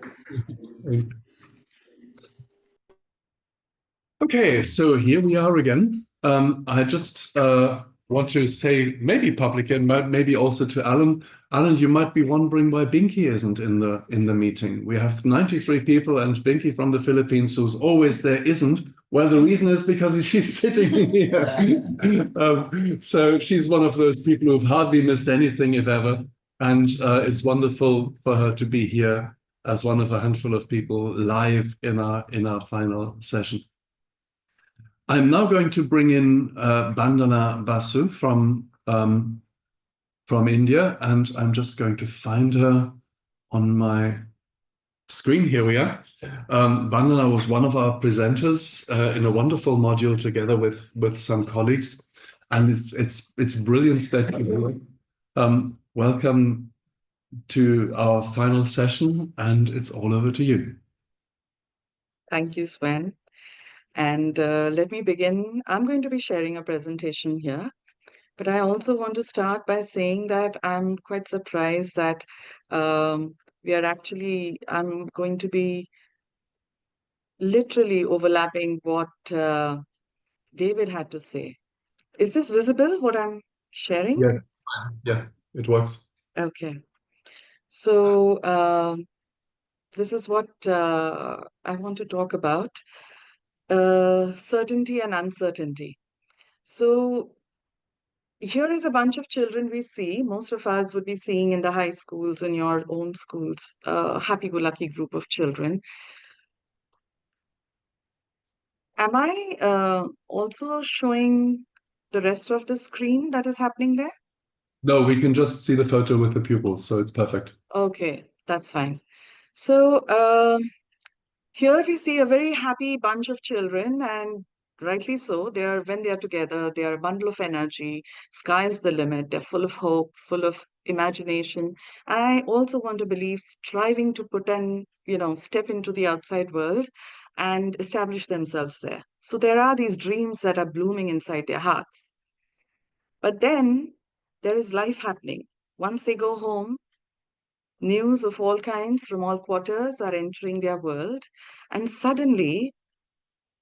Okay, so here we are again. I just want to say, maybe public and maybe also to Alan. Alan, you might be wondering why Binky isn't in the meeting. We have 93 people, and Binky from the Philippines, who's always there, isn't. Well, the reason is because she's sitting here. So she's one of those people who've hardly missed anything, if ever. And it's wonderful for her to be here as one of a handful of people live in our final session. I'm now going to bring in Bandana Basu from India, and I'm just going to find her on my screen. Here we are. Bandana was one of our presenters in a wonderful module together with some colleagues, and it's brilliant that you welcome to our final session, and it's all over to you. Thank you, Sven. And let me begin. I'm going to be sharing a presentation here, but I also want to start by saying that I'm quite surprised that I'm going to be literally overlapping what David had to say. Is this visible, what I'm sharing? Yeah, yeah, it works. Okay. So this is what I want to talk about, certainty and uncertainty. So here is a bunch of children we see. Most of us would be seeing in the high schools, in your own schools, a happy-go-lucky group of children. Am I also showing the rest of the screen that is happening there? No, we can just see the photo with the pupils, so it's perfect. Okay, that's fine. So here we see a very happy bunch of children, and rightly so. When they are together, they are a bundle of energy. Sky is the limit. They're full of hope, full of imagination. I also want to believe striving to step into the outside world and establish themselves there. So there are these dreams that are blooming inside their hearts. But then there is life happening. Once they go home, news of all kinds from all quarters are entering their world. And suddenly,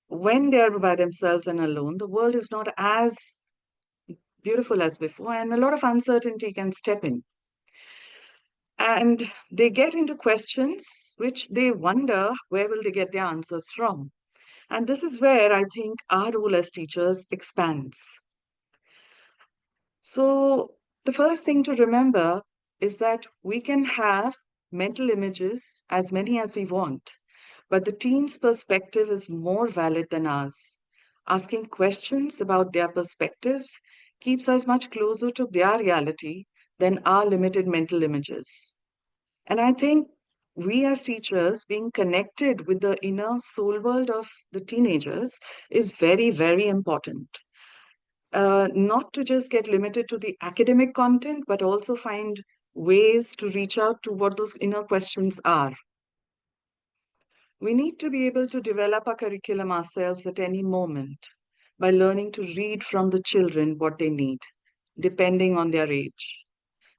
when they are by themselves and alone, the world is not as beautiful as before, and a lot of uncertainty can step in. And they get into questions which they wonder where will they get their answers from. And this is where I think our role as teachers expands. So the first thing to remember is that we can have mental images, as many as we want, but the teen's perspective is more valid than ours. Asking questions about their perspectives keeps us much closer to their reality than our limited mental images. And I think we as teachers being connected with the inner soul world of the teenagers is very, very important. Not to just get limited to the academic content, but also find ways to reach out to what those inner questions are. We need to be able to develop our curriculum ourselves at any moment by learning to read from the children what they need, depending on their age.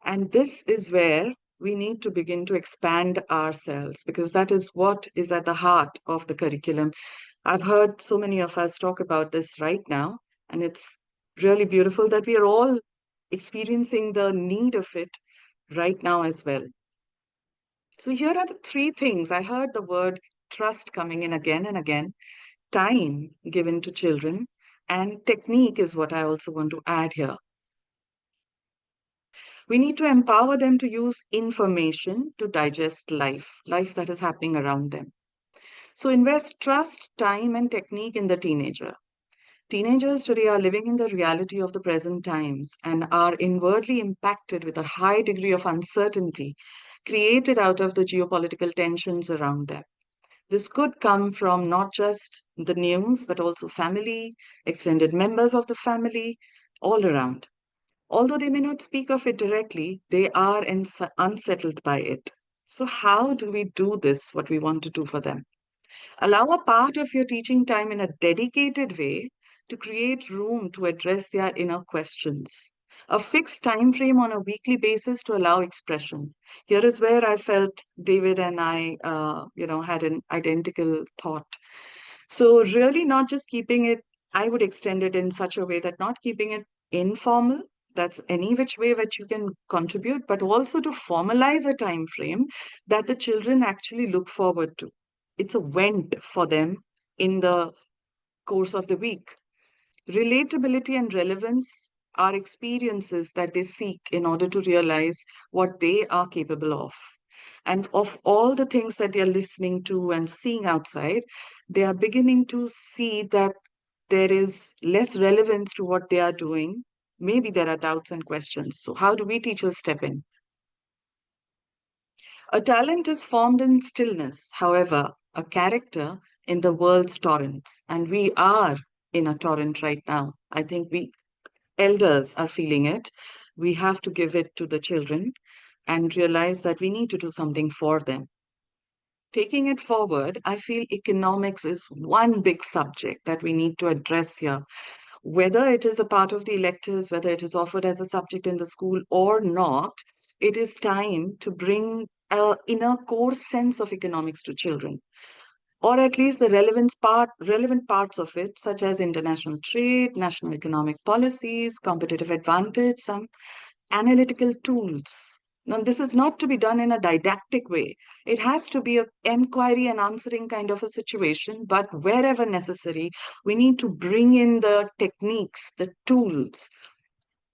And this is where we need to begin to expand ourselves, because that is what is at the heart of the curriculum. I've heard so many of us talk about this right now, and it's really beautiful that we are all experiencing the need of it right now as well. So here are the three things. I heard the word trust coming in again and again, time given to children, and technique is what I also want to add here. We need to empower them to use information to digest life that is happening around them. So invest trust, time, and technique in the teenager. Teenagers today are living in the reality of the present times and are inwardly impacted with a high degree of uncertainty created out of the geopolitical tensions around them. This could come from not just the news, but also family, extended members of the family, all around. Although they may not speak of it directly, they are unsettled by it. So how do we do this, what we want to do for them? Allow a part of your teaching time in a dedicated way to create room to address their inner questions. A fixed time frame on a weekly basis to allow expression. Here is where I felt David and I, had an identical thought. So really not just keeping it, I would extend it in such a way that not keeping it informal, that's any which way that you can contribute, but also to formalize a time frame that the children actually look forward to. It's a vent for them in the course of the week. Relatability and relevance are experiences that they seek in order to realize what they are capable of. And of all the things that they are listening to and seeing outside, they are beginning to see that there is less relevance to what they are doing. Maybe there are doubts and questions. So how do we teachers step in? A talent is formed in stillness, however, a character in the world's torrents. And we are in a torrent right now. I think we elders are feeling it. We have to give it to the children and realize that we need to do something for them. Taking it forward, I feel economics is one big subject that we need to address here. Whether it is a part of the electives, whether it is offered as a subject in the school or not, it is time to bring an inner core sense of economics to children. or at least the relevant parts of it, such as international trade, national economic policies, competitive advantage, some analytical tools. Now, this is not to be done in a didactic way. It has to be an inquiry and answering kind of a situation, but wherever necessary, we need to bring in the techniques, the tools.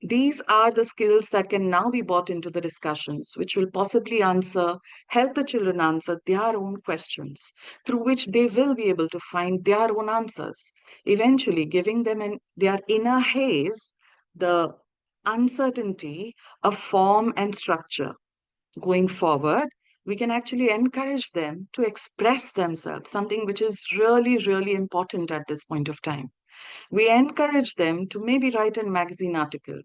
These are the skills that can now be brought into the discussions, which will possibly help the children answer their own questions, through which they will be able to find their own answers, eventually giving them their inner haze, the uncertainty, a form and structure. Going forward, we can actually encourage them to express themselves, something which is really, really important at this point of time. We encourage them to maybe write a magazine article,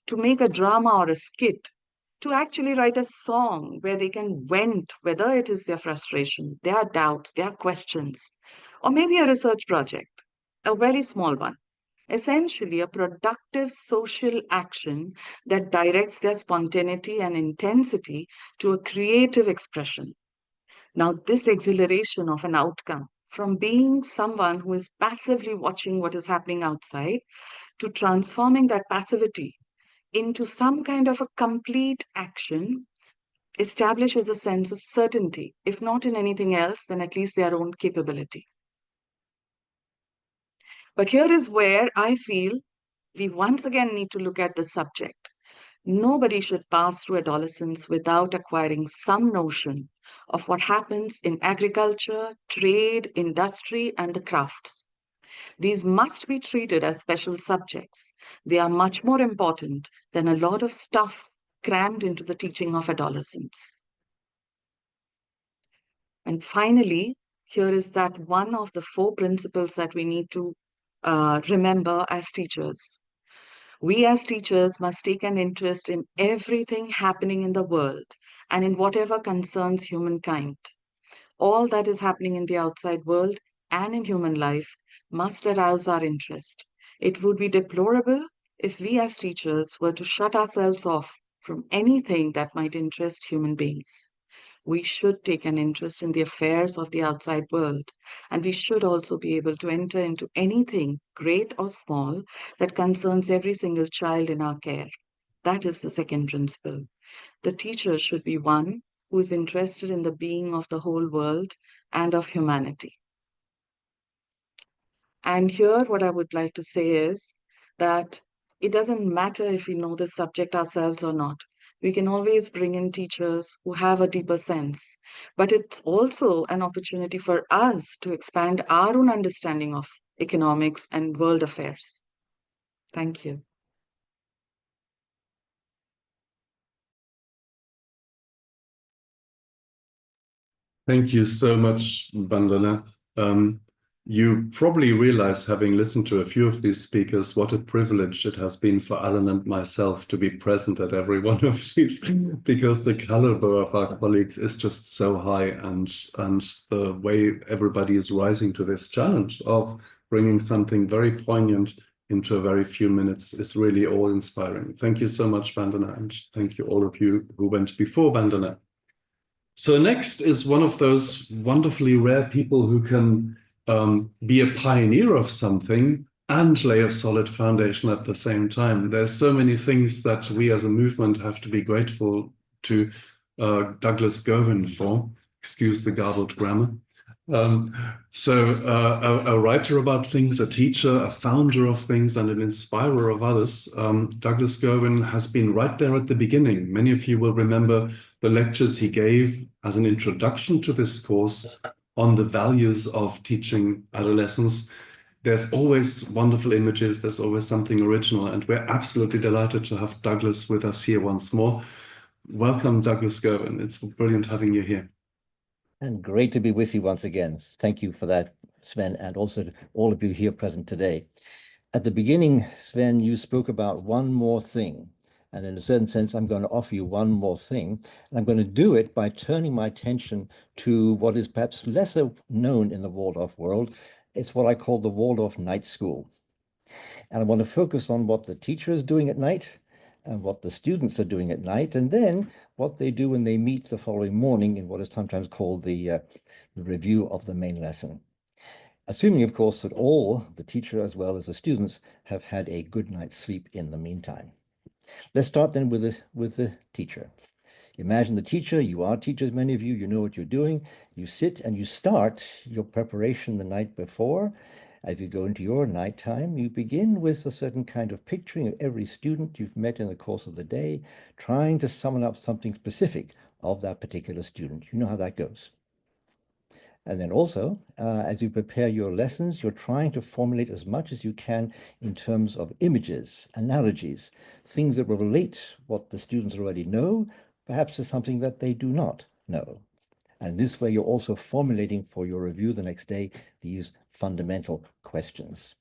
to make a drama or a skit, to actually write a song where they can vent, whether it is their frustration, their doubts, their questions, or maybe a research project, a very small one. Essentially, a productive social action that directs their spontaneity and intensity to a creative expression. Now, this exhilaration of an outcome from being someone who is passively watching what is happening outside to transforming that passivity into some kind of a complete action establishes a sense of certainty, if not in anything else, then at least their own capability. But here is where I feel we once again need to look at the subject. Nobody should pass through adolescence without acquiring some notion of what happens in agriculture, trade, industry, and the crafts. These must be treated as special subjects. They are much more important than a lot of stuff crammed into the teaching of adolescents. And finally, here is that one of the 4 principles that we need to remember as teachers. We as teachers must take an interest in everything happening in the world and in whatever concerns humankind. All that is happening in the outside world and in human life must arouse our interest. It would be deplorable if we as teachers were to shut ourselves off from anything that might interest human beings. We should take an interest in the affairs of the outside world, and we should also be able to enter into anything, great or small, that concerns every single child in our care. That is the second principle. The teacher should be one who is interested in the being of the whole world and of humanity. And here, what I would like to say is that it doesn't matter if we know the subject ourselves or not. We can always bring in teachers who have a deeper sense, but it's also an opportunity for us to expand our own understanding of economics and world affairs. Thank you. Thank you so much, Bandana. You probably realize, having listened to a few of these speakers, what a privilege it has been for Alan and myself to be present at every one of these, because the caliber of our colleagues is just so high, and the way everybody is rising to this challenge of bringing something very poignant into a very few minutes is really awe-inspiring. Thank you so much, Bandana, and thank you all of you who went before Bandana. So next is one of those wonderfully rare people who can be a pioneer of something and lay a solid foundation at the same time. There's so many things that we as a movement have to be grateful to Douglas Gerwin for. Excuse the garbled grammar. A writer about things, a teacher, a founder of things, and an inspirer of others. Douglas Gerwin has been right there at the beginning. Many of you will remember the lectures he gave as an introduction to this course on the values of teaching adolescents. There's always wonderful images, there's always something original, and we're absolutely delighted to have Douglas with us here once more. Welcome, Douglas Gerwin. It's brilliant having you here. And great to be with you once again. Thank you for that, Sven, and also to all of you here present today. At the beginning, Sven, you spoke about one more thing. And in a certain sense, I'm going to offer you one more thing. And I'm going to do it by turning my attention to what is perhaps lesser known in the Waldorf world. It's what I call the Waldorf Night School. And I want to focus on what the teacher is doing at night and what the students are doing at night, and then what they do when they meet the following morning in what is sometimes called the review of the main lesson. Assuming, of course, that all, the teacher as well as the students, have had a good night's sleep in the meantime. Let's start then with the teacher. Imagine the teacher. You are teachers, many of you. You know what you're doing. You sit and you start your preparation the night before. As you go into your nighttime, you begin with a certain kind of picturing of every student you've met in the course of the day, trying to summon up something specific of that particular student. You know how that goes. And then also, as you prepare your lessons, you're trying to formulate as much as you can in terms of images, analogies, things that will relate what the students already know, perhaps to something that they do not know. And this way, you're also formulating for your review the next day these fundamental questions.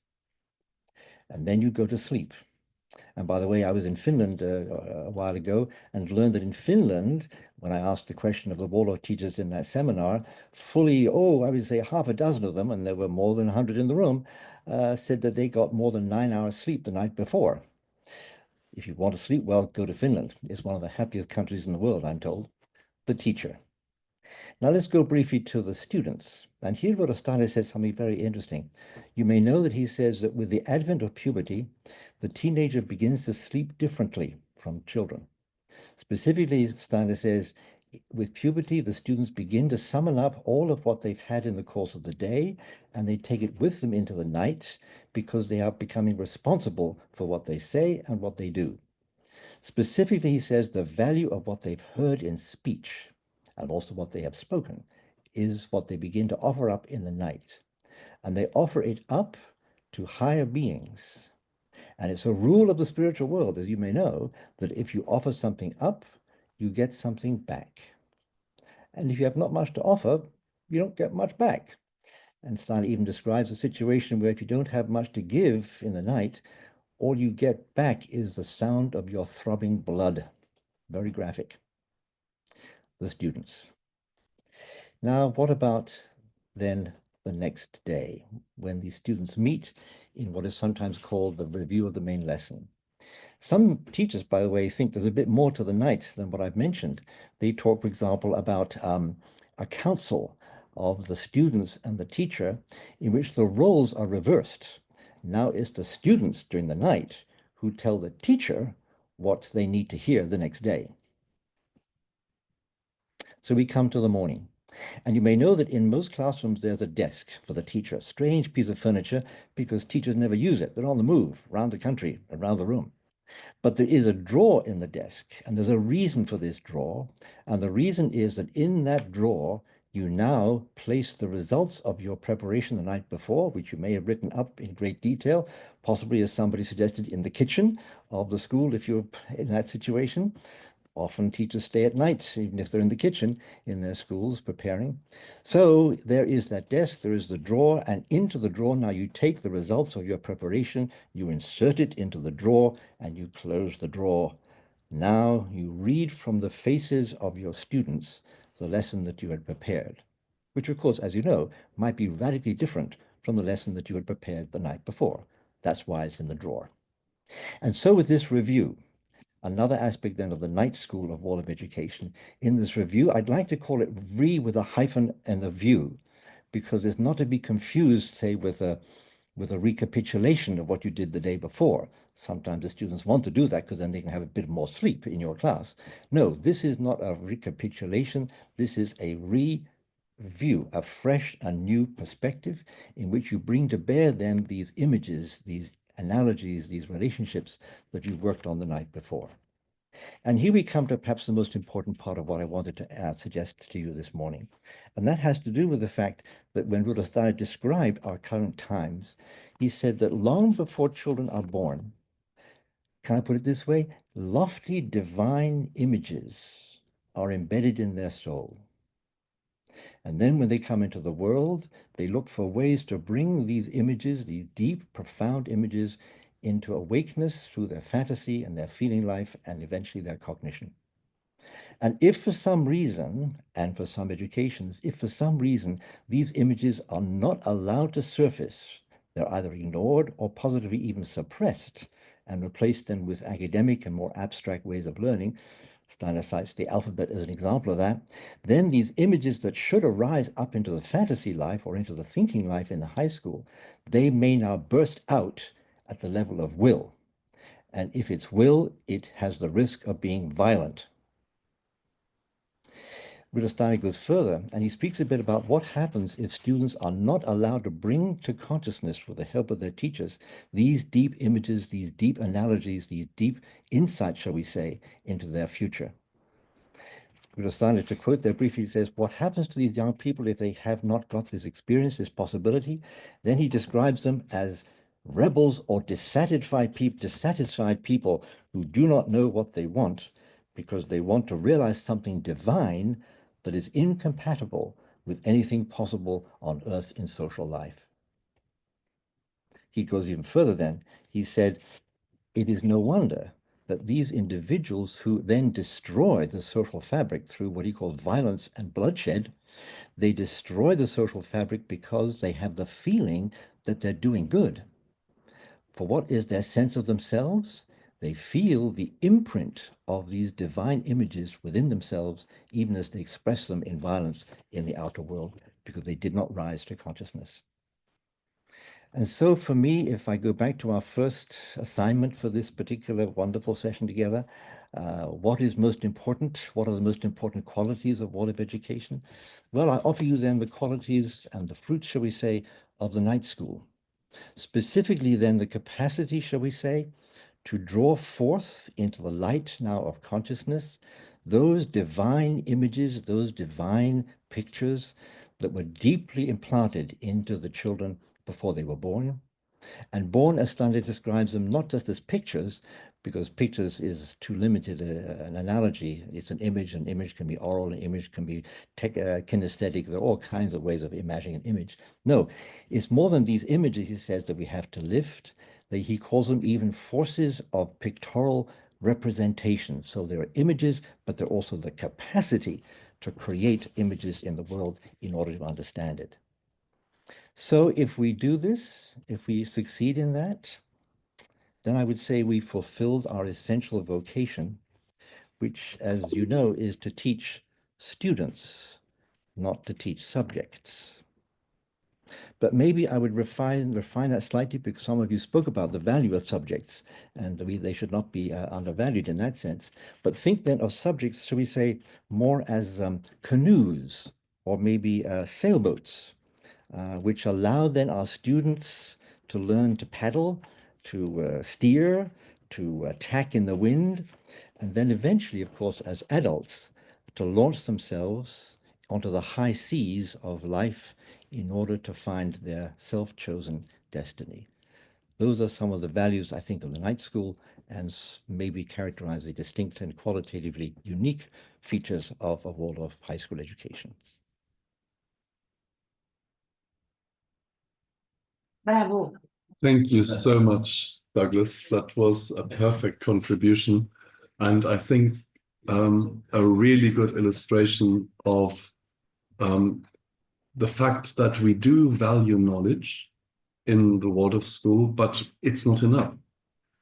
And then you go to sleep. And by the way, I was in Finland a while ago and learned that in Finland, when I asked the question of the Waldorf teachers in that seminar, fully, I would say half a dozen of them, and there were more than 100 in the room, said that they got more than 9 hours sleep the night before. If you want to sleep well, go to Finland. It's one of the happiest countries in the world, I'm told. The teacher. Now let's go briefly to the students. And here Rodostane says something very interesting. You may know that he says that with the advent of puberty, the teenager begins to sleep differently from children. Specifically, Steiner says, with puberty, the students begin to summon up all of what they've had in the course of the day, and they take it with them into the night because they are becoming responsible for what they say and what they do. Specifically, he says the value of what they've heard in speech and also what they have spoken is what they begin to offer up in the night. And they offer it up to higher beings. And it's a rule of the spiritual world, as you may know, that if you offer something up, you get something back. And if you have not much to offer, you don't get much back. And Steiner even describes a situation where if you don't have much to give in the night, all you get back is the sound of your throbbing blood. Very graphic. The students. Now, what about then the next day, when the students meet in what is sometimes called the review of the main lesson? Some teachers, by the way, think there's a bit more to the night than what I've mentioned. They talk, for example, about a council of the students and the teacher in which the roles are reversed. Now it's the students during the night who tell the teacher what they need to hear the next day. So we come to the morning. And you may know that in most classrooms, there's a desk for the teacher, a strange piece of furniture because teachers never use it. They're on the move around the country, around the room. But there is a drawer in the desk, and there's a reason for this drawer. And the reason is that in that drawer, you now place the results of your preparation the night before, which you may have written up in great detail, possibly as somebody suggested in the kitchen of the school if you're in that situation. Often teachers stay at night, even if they're in the kitchen in their schools preparing. So there is that desk, there is the drawer, and into the drawer now you take the results of your preparation, you insert it into the drawer, and you close the drawer. Now you read from the faces of your students the lesson that you had prepared, which of course, as you know, might be radically different from the lesson that you had prepared the night before. That's why it's in the drawer. And so with this review, another aspect then of the night school of Waldorf education. In this review, I'd like to call it re with a hyphen and a view, because it's not to be confused, say, with a recapitulation of what you did the day before. Sometimes the students want to do that because then they can have a bit more sleep in your class. No, this is not a recapitulation. This is a review, a fresh and new perspective in which you bring to bear then these images, these analogies, these relationships that you've worked on the night before. And here we come to perhaps the most important part of what I wanted to suggest to you this morning. And that has to do with the fact that when Rudolf Steiner described our current times, he said that long before children are born, can I put it this way? Lofty divine images are embedded in their soul. And then when they come into the world, they look for ways to bring these images, these deep, profound images, into awakeness through their fantasy and their feeling life and eventually their cognition. And if for some reason, and for some educations, if for some reason these images are not allowed to surface, they're either ignored or positively even suppressed, and replace them with academic and more abstract ways of learning, Steiner cites the alphabet as an example of that, then these images that should arise up into the fantasy life or into the thinking life in the high school, they may now burst out at the level of will. And if it's will, it has the risk of being violent. Steiner goes further, and he speaks a bit about what happens if students are not allowed to bring to consciousness, with the help of their teachers, these deep images, these deep analogies, these deep insights, shall we say, into their future. Steiner, to quote there briefly, says, what happens to these young people if they have not got this experience, this possibility? Then he describes them as rebels or dissatisfied people who do not know what they want because they want to realize something divine that is incompatible with anything possible on earth in social life. He goes even further then. He said, it is no wonder that these individuals who then destroy the social fabric through what he calls violence and bloodshed, they destroy the social fabric because they have the feeling that they're doing good. For what is their sense of themselves? They feel the imprint of these divine images within themselves, even as they express them in violence in the outer world, because they did not rise to consciousness. And so for me, if I go back to our first assignment for this particular wonderful session together, what is most important? What are the most important qualities of Waldorf education? Well, I offer you then the qualities and the fruits, shall we say, of the night school. Specifically then the capacity, shall we say, to draw forth into the light now of consciousness those divine images, those divine pictures that were deeply implanted into the children before they were born. And born, as Steiner describes them, not just as pictures, because pictures is too limited an analogy. It's an image can be oral, an image can be kinesthetic. There are all kinds of ways of imagining an image. No, it's more than these images, he says, that we have to lift. He calls them even forces of pictorial representation. So there are images, but there are also the capacity to create images in the world in order to understand it. So if we do this, if we succeed in that, then I would say we fulfilled our essential vocation, which, as you know, is to teach students, not to teach subjects. But maybe I would refine that slightly, because some of you spoke about the value of subjects, and they should not be undervalued in that sense. But think then of subjects, shall we say, more as canoes or maybe sailboats, which allow then our students to learn to paddle, to steer, to tack in the wind, and then eventually, of course, as adults, to launch themselves onto the high seas of life in order to find their self-chosen destiny. Those are some of the values, I think, of the night school, and maybe characterize the distinct and qualitatively unique features of a Waldorf high school education. Bravo. Thank you so much, Douglas. That was a perfect contribution, and I think a really good illustration of the fact that we do value knowledge in the Waldorf school, but it's not enough.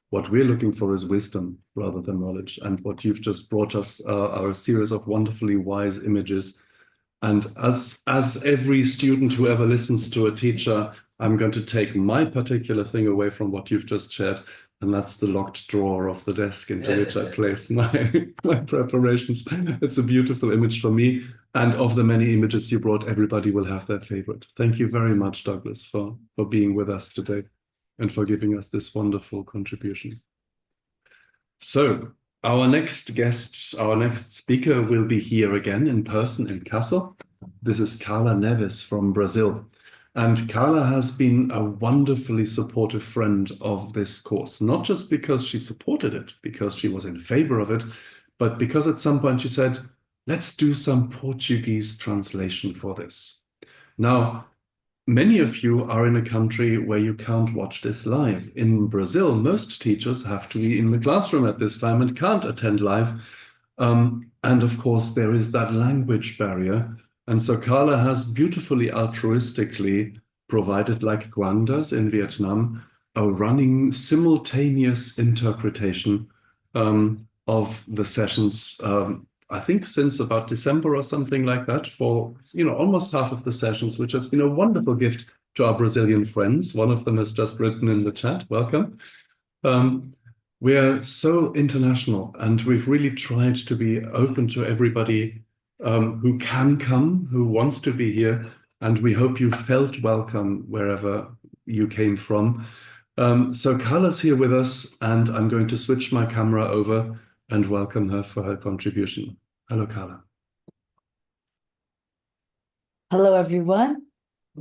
What we're looking for is wisdom rather than knowledge. And what you've just brought us are a series of wonderfully wise images. And as every student who ever listens to a teacher, I'm going to take my particular thing away from what you've just shared, and that's the locked drawer of the desk into which I place my preparations. It's a beautiful image for me. And of the many images you brought, everybody will have their favorite. Thank you very much, Douglas, for being with us today and for giving us this wonderful contribution. So our next guest, our next speaker will be here again in person in Kassel. This is Karla Neves from Brazil. And Karla has been a wonderfully supportive friend of this course, not just because she supported it, because she was in favor of it, but because at some point she said, let's do some Portuguese translation for this. Now, many of you are in a country where you can't watch this live. In Brazil, most teachers have to be in the classroom at this time and can't attend live. And of course, there is that language barrier. And so Karla has beautifully altruistically provided, like Quang does in Vietnam, a running simultaneous interpretation of the sessions. I think since about December or something like that, for almost half of the sessions, which has been a wonderful gift to our Brazilian friends. One of them has just written in the chat, welcome. We're so international, and we've really tried to be open to everybody who can come, who wants to be here, and we hope you felt welcome wherever you came from. So Karla's here with us, and I'm going to switch my camera over and welcome her for her contribution. Hello, Karla. Hello, everyone.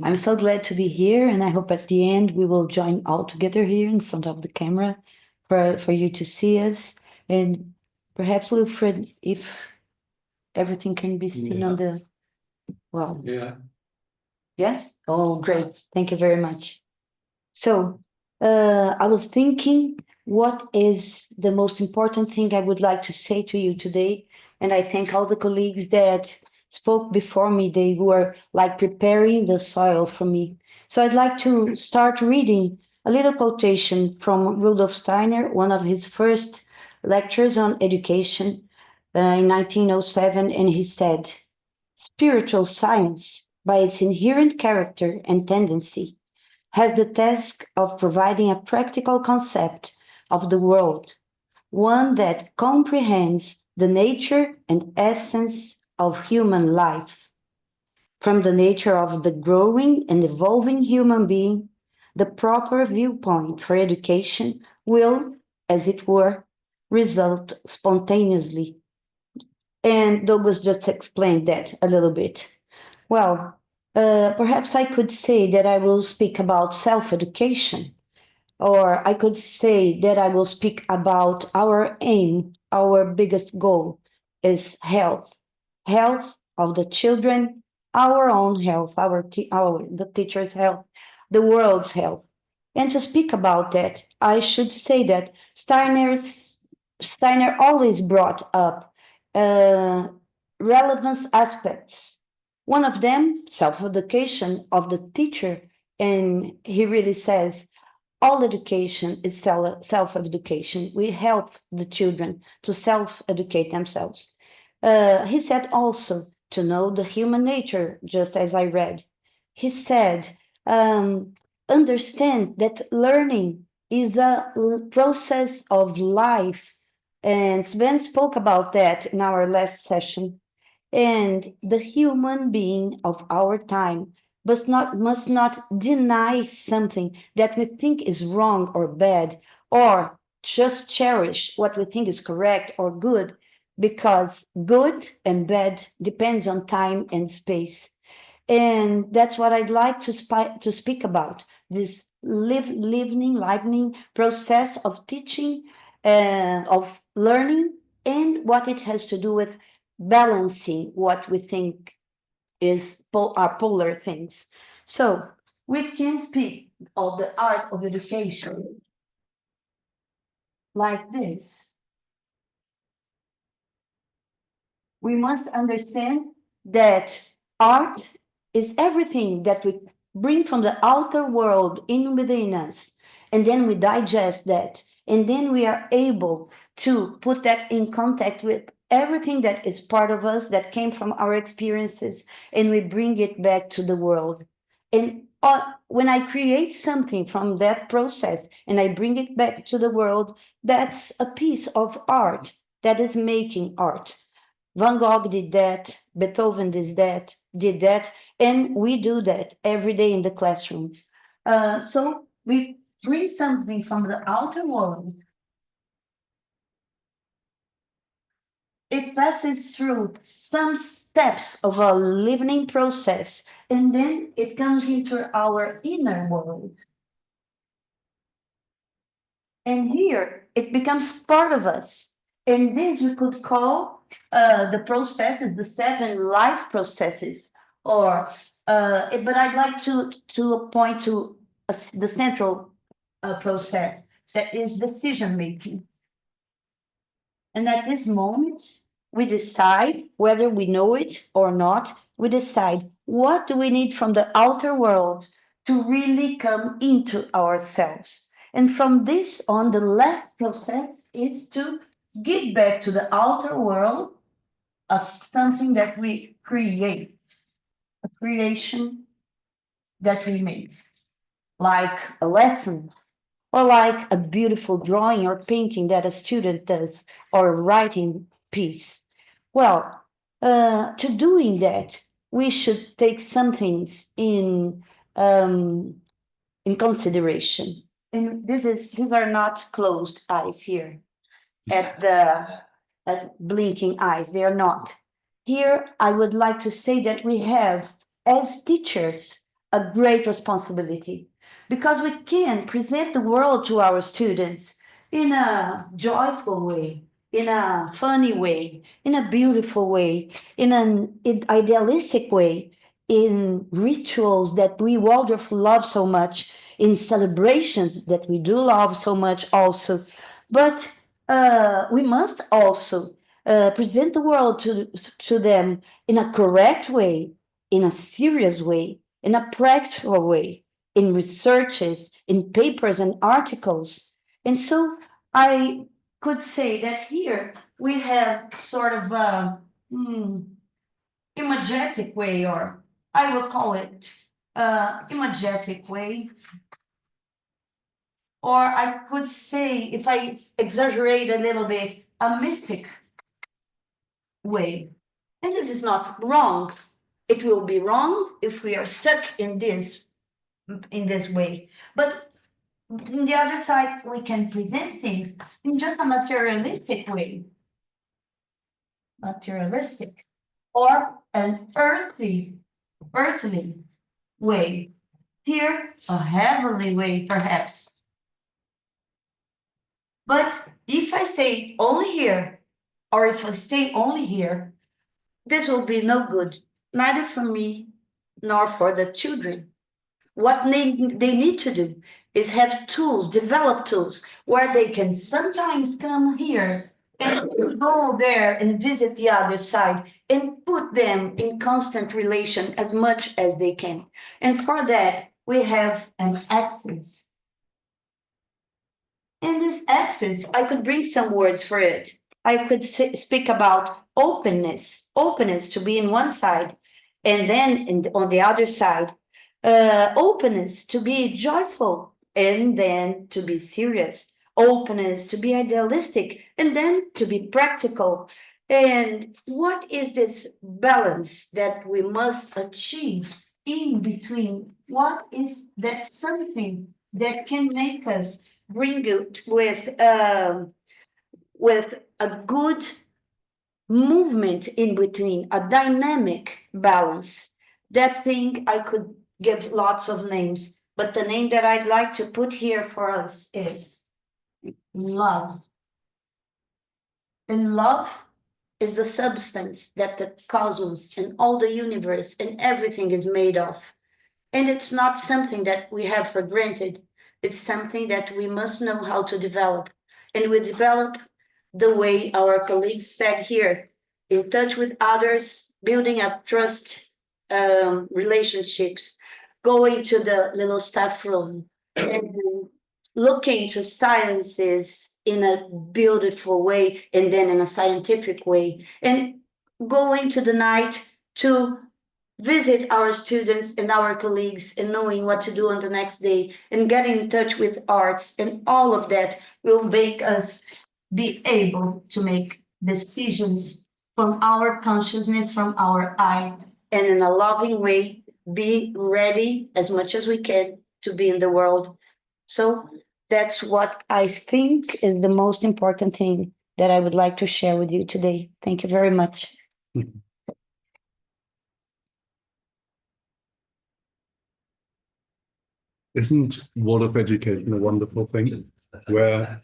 I'm so glad to be here, and I hope at the end we will join all together here in front of the camera for you to see us. And perhaps, Wilfried, if everything can be seen on the, well, Yeah. yes? Oh, great. Thank you very much. So, I was thinking, what is the most important thing I would like to say to you today? And I thank all the colleagues that spoke before me. They were like preparing the soil for me. So I'd like to start reading a little quotation from Rudolf Steiner, one of his first lectures on education in 1907. And he said, "Spiritual science, by its inherent character and tendency, has the task of providing a practical concept of the world, one that comprehends the nature and essence of human life. From the nature of the growing and evolving human being, the proper viewpoint for education will, as it were, result spontaneously." And Douglas just explained that a little bit. Well, perhaps I could say that I will speak about self-education, or I could say that I will speak about our aim, our biggest goal is health, health of the children, our own health, the teacher's health, the world's health. And to speak about that, I should say that Steiner always brought up relevance aspects. One of them, self-education of the teacher, and he really says, all education is self-education. We help the children to self-educate themselves. He said also to know the human nature, just as I read. He said, understand that learning is a process of life. And Sven spoke about that in our last session. And the human being of our time must not deny something that we think is wrong or bad, or just cherish what we think is correct or good, because good and bad depends on time and space. And that's what I'd like to speak about, this livening process of teaching, of learning, and what it has to do with balancing what we think are polar things. So we can speak of the art of education like this. We must understand that art is everything that we bring from the outer world in within us, and then we digest that, and then we are able to put that in contact with everything that is part of us that came from our experiences, and we bring it back to the world. And when I create something from that process and I bring it back to the world, that's a piece of art that is making art. Van Gogh did that, Beethoven did that, and we do that every day in the classroom. So we bring something from the outer world. It passes through some steps of a living process, and then it comes into our inner world. And here it becomes part of us. And this we could call the processes, the 7 life processes, or but I'd like to point to the central process that is decision making. And at this moment, we decide whether we know it or not. We decide what do we need from the outer world to really come into ourselves. And from this on, the last process is to give back to the outer world something that we create, a creation that we make, like a lesson, or like a beautiful drawing or painting that a student does, or a writing piece. Well, to doing that, we should take some things in consideration. And these are not closed eyes here at blinking eyes. They are not. Here, I would like to say that we have, as teachers, a great responsibility because we can present the world to our students in a joyful way, in a funny way, in a beautiful way, in an idealistic way, in rituals that we Waldorf love so much, in celebrations that we do love so much also. But we must also present the world to them in a correct way, in a serious way, in a practical way, in researches, in papers and articles. And so I could say that here we have sort of a imagetic way, or I will call it imagetic way. Or I could say, if I exaggerate a little bit, a mystic way. And this is not wrong. It will be wrong if we are stuck in this way. But on the other side, we can present things in just a materialistic way. Materialistic. Or an earthly way. Here, a heavenly way, perhaps. But if I stay only here, or if I stay only here, this will be no good, neither for me nor for the children. What they need to do is have tools, develop tools, where they can sometimes come here and go there and visit the other side and put them in constant relation as much as they can. And for that, we have an access. And this access, I could bring some words for it. I could speak about openness to be in one side, and then on the other side, openness to be joyful, and then to be serious, openness to be idealistic, and then to be practical. And what is this balance that we must achieve in between? What is that something that can make us bring it with a good movement in between, a dynamic balance? That thing I could give lots of names, but the name that I'd like to put here for us is love. And love is the substance that the cosmos and all the universe and everything is made of. And it's not something that we have for granted. It's something that we must know how to develop. And we develop the way our colleagues said here, in touch with others, building up trust relationships, going to the little staff room and looking to sciences in a beautiful way and then in a scientific way, and going to the night to visit our students and our colleagues and knowing what to do on the next day and getting in touch with arts, and all of that will make us be able to make decisions from our consciousness, from our eye, and in a loving way, be ready as much as we can to be in the world. So that's what I think is the most important thing that I would like to share with you today. Thank you very much. Isn't Waldorf education a wonderful thing, where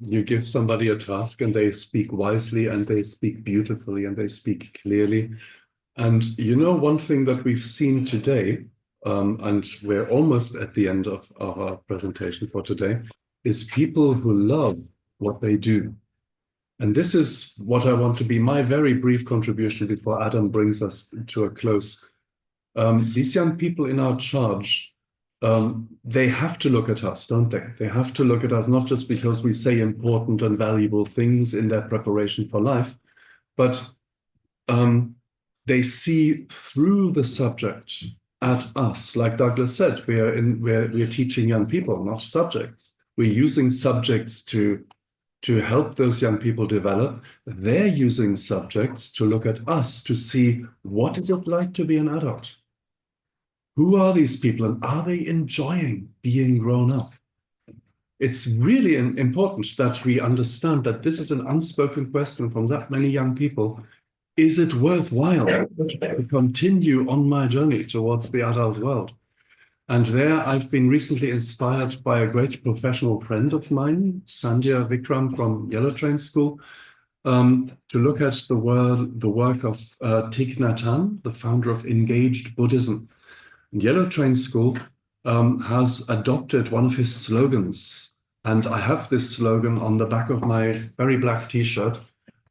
you give somebody a task and they speak wisely and they speak beautifully and they speak clearly? And you know, one thing that we've seen today, and we're almost at the end of our presentation for today, is people who love what they do. And this is what I want to be my very brief contribution before Adam brings us to a close. These young people in our charge they have to look at us, don't they? They have to look at us not just because we say important and valuable things in their preparation for life, but they see through the subject at us. Like Douglas said, we're teaching young people, not subjects. We're using subjects to help those young people develop. They're using subjects to look at us to see what is it like to be an adult. Who are these people and are they enjoying being grown up? It's really important that we understand that this is an unspoken question from that many young people. Is it worthwhile to continue on my journey towards the adult world? And there I've been recently inspired by a great professional friend of mine, Sandhya Vikram from Yellow Train School, to look at the work of Thich Nhat Hanh, the founder of Engaged Buddhism. Yellow Train School has adopted one of his slogans, and I have this slogan on the back of my very black t-shirt,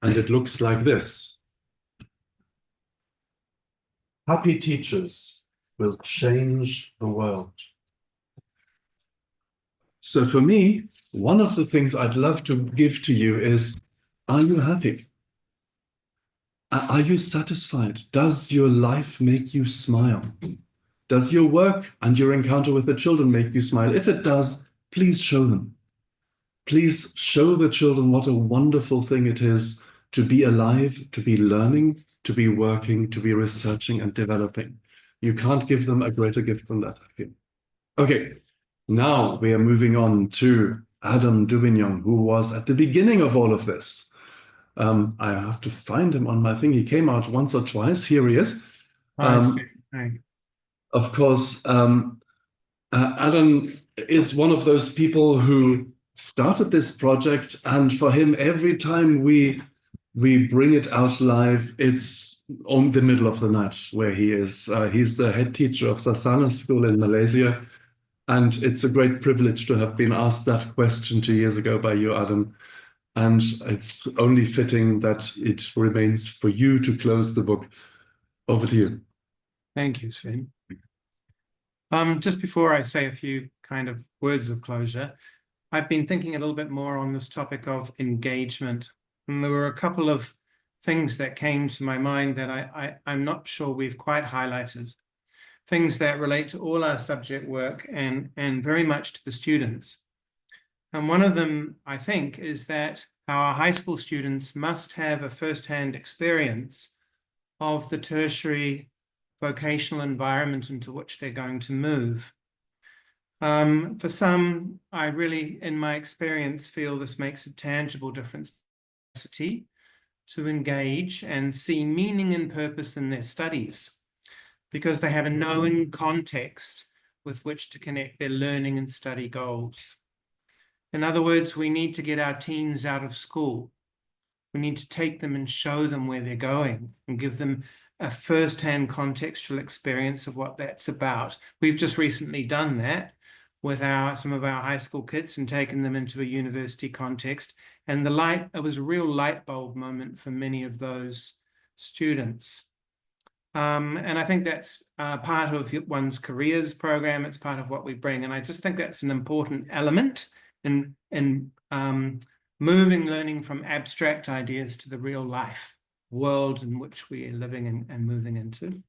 and it looks like this. Happy teachers will change the world. So for me, one of the things I'd love to give to you is, are you happy? Are you satisfied? Does your life make you smile? Does your work and your encounter with the children make you smile? If it does, please show them. Please show the children what a wonderful thing it is to be alive, to be learning, to be working, to be researching and developing. You can't give them a greater gift than that, I feel. Okay, now we are moving on to Adam Dubignon, who was at the beginning of all of this. I have to find him on my thing. He came out once or twice. Here he is. Hi. Of course, Adam is one of those people who started this project, and for him, every time we bring it out live, it's on the middle of the night where he is. He's the head teacher of Sasana School in Malaysia, and it's a great privilege to have been asked that question 2 years ago by you, Adam. And it's only fitting that it remains for you to close the book. Over to you. Thank you, Sven. Just before I say a few kind of words of closure, I've been thinking a little bit more on this topic of engagement. And there were a couple of things that came to my mind that I'm not sure we've quite highlighted. Things that relate to all our subject work and very much to the students. And one of them, I think, is that our high school students must have a first-hand experience of the tertiary vocational environment into which they're going to move. For some, I really, in my experience, feel this makes a tangible difference to engage and see meaning and purpose in their studies, because they have a known context with which to connect their learning and study goals. In other words, we need to get our teens out of school. We need to take them and show them where they're going and give them a first-hand contextual experience of what that's about. We've just recently done that with some of our high school kids and taken them into a university context. And it was a real light bulb moment for many of those students. And I think that's part of one's careers program. It's part of what we bring. And I just think that's an important element in moving learning from abstract ideas to the real life world in which we are living and moving into.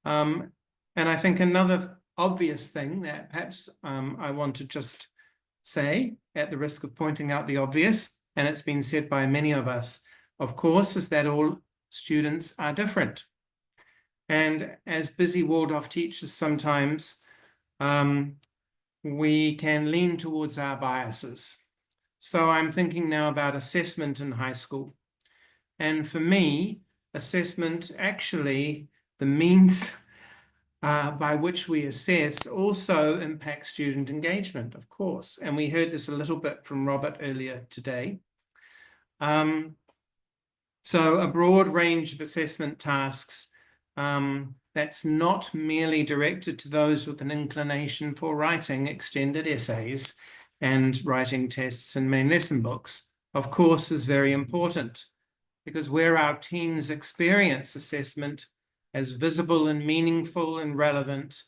And I think another obvious thing that perhaps I want to just say, at the risk of pointing out the obvious, and it's been said by many of us, of course, is that all students are different. And as busy Waldorf teachers, sometimes we can lean towards our biases. So I'm thinking now about assessment in high school. And for me, assessment, actually, the means by which we assess also impacts student engagement, of course. And we heard this a little bit from Robert earlier today. So a broad range of assessment tasks that's not merely directed to those with an inclination for writing extended essays and writing tests and main lesson books, of course, is very important, because where our teens experience assessment as visible and meaningful and relevant,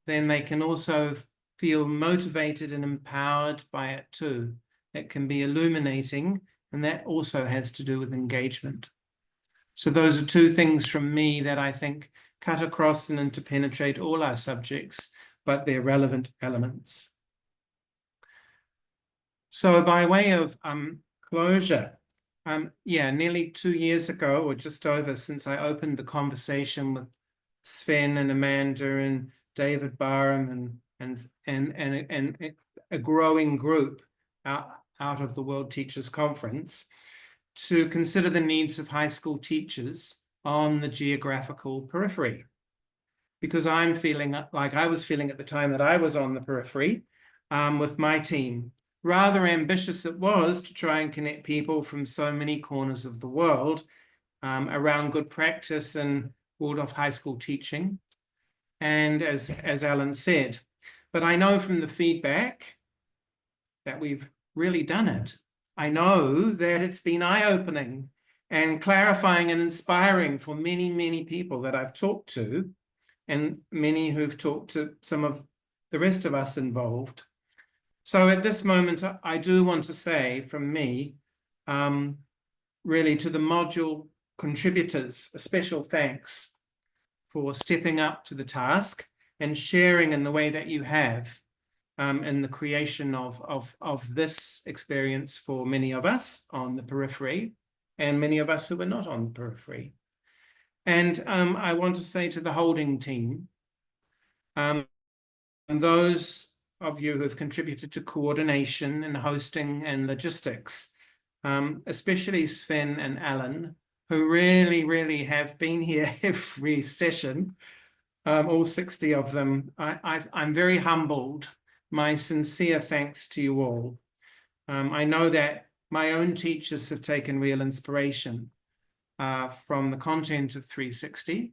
then they can also feel motivated and empowered by it too. It can be illuminating, and that also has to do with engagement. So those are two things from me that I think cut across and interpenetrate all our subjects, but they're relevant elements. So by way of closure, nearly 2 years ago, or just over, since I opened the conversation with Sven and Amanda and David Barham and a growing group out of the World Teachers Conference, to consider the needs of high school teachers on the geographical periphery. Because I'm feeling like I was feeling at the time that I was on the periphery with my team. Rather ambitious it was to try and connect people from so many corners of the world around good practice and Waldorf high school teaching. And as Alan said, but I know from the feedback that we've really done it. I know that it's been eye-opening and clarifying and inspiring for many, many people that I've talked to, and many who've talked to some of the rest of us involved. So at this moment, I do want to say from me, really to the module contributors, a special thanks for stepping up to the task and sharing in the way that you have in the creation of this experience for many of us on the periphery and many of us who are not on the periphery. And I want to say to the holding team, and those of you who have contributed to coordination and hosting and logistics, especially Sven and Alan, who really, really have been here every session, all 60 of them. I'm very humbled. My sincere thanks to you all. I know that my own teachers have taken real inspiration from the content of 360.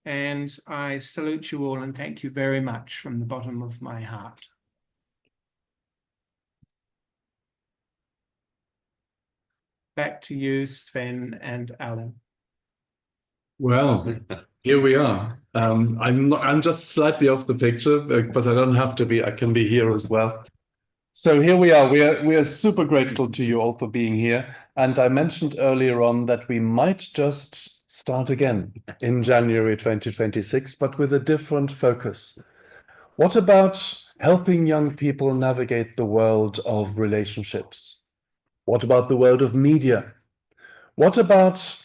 And I salute you all and thank you very much from the bottom of my heart. Back to you, Sven and Alan. Well, here we are. I'm just slightly off the picture, but I don't have to be. I can be here as well. So here we are. We are super grateful to you all for being here. And I mentioned earlier on that we might just start again in January 2026, but with a different focus. What about helping young people navigate the world of relationships? What about the world of media? What about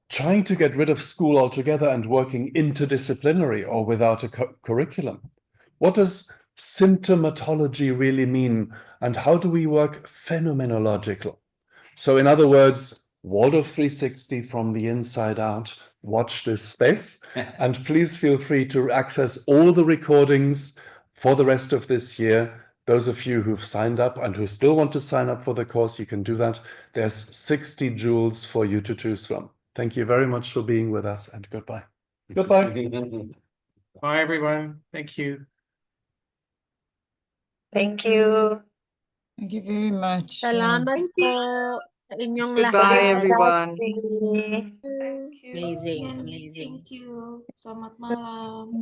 trying to get rid of school altogether and working interdisciplinary or without a curriculum? What does symptomatology really mean, and how do we work phenomenological? So in other words, Waldorf 360 from the inside out. Watch this space, and please feel free to access all the recordings for the rest of this year. Those of you who've signed up and who still want to sign up for the course, you can do that. There's 60 jewels for you to choose from. Thank you very much for being with us, and goodbye. Goodbye. Bye, everyone. Thank you. Thank you. Thank you very much. Salamat po sa inyong Goodbye, lahat. everyone. Thank you. Amazing, Again, amazing. Thank you. Selamat malam.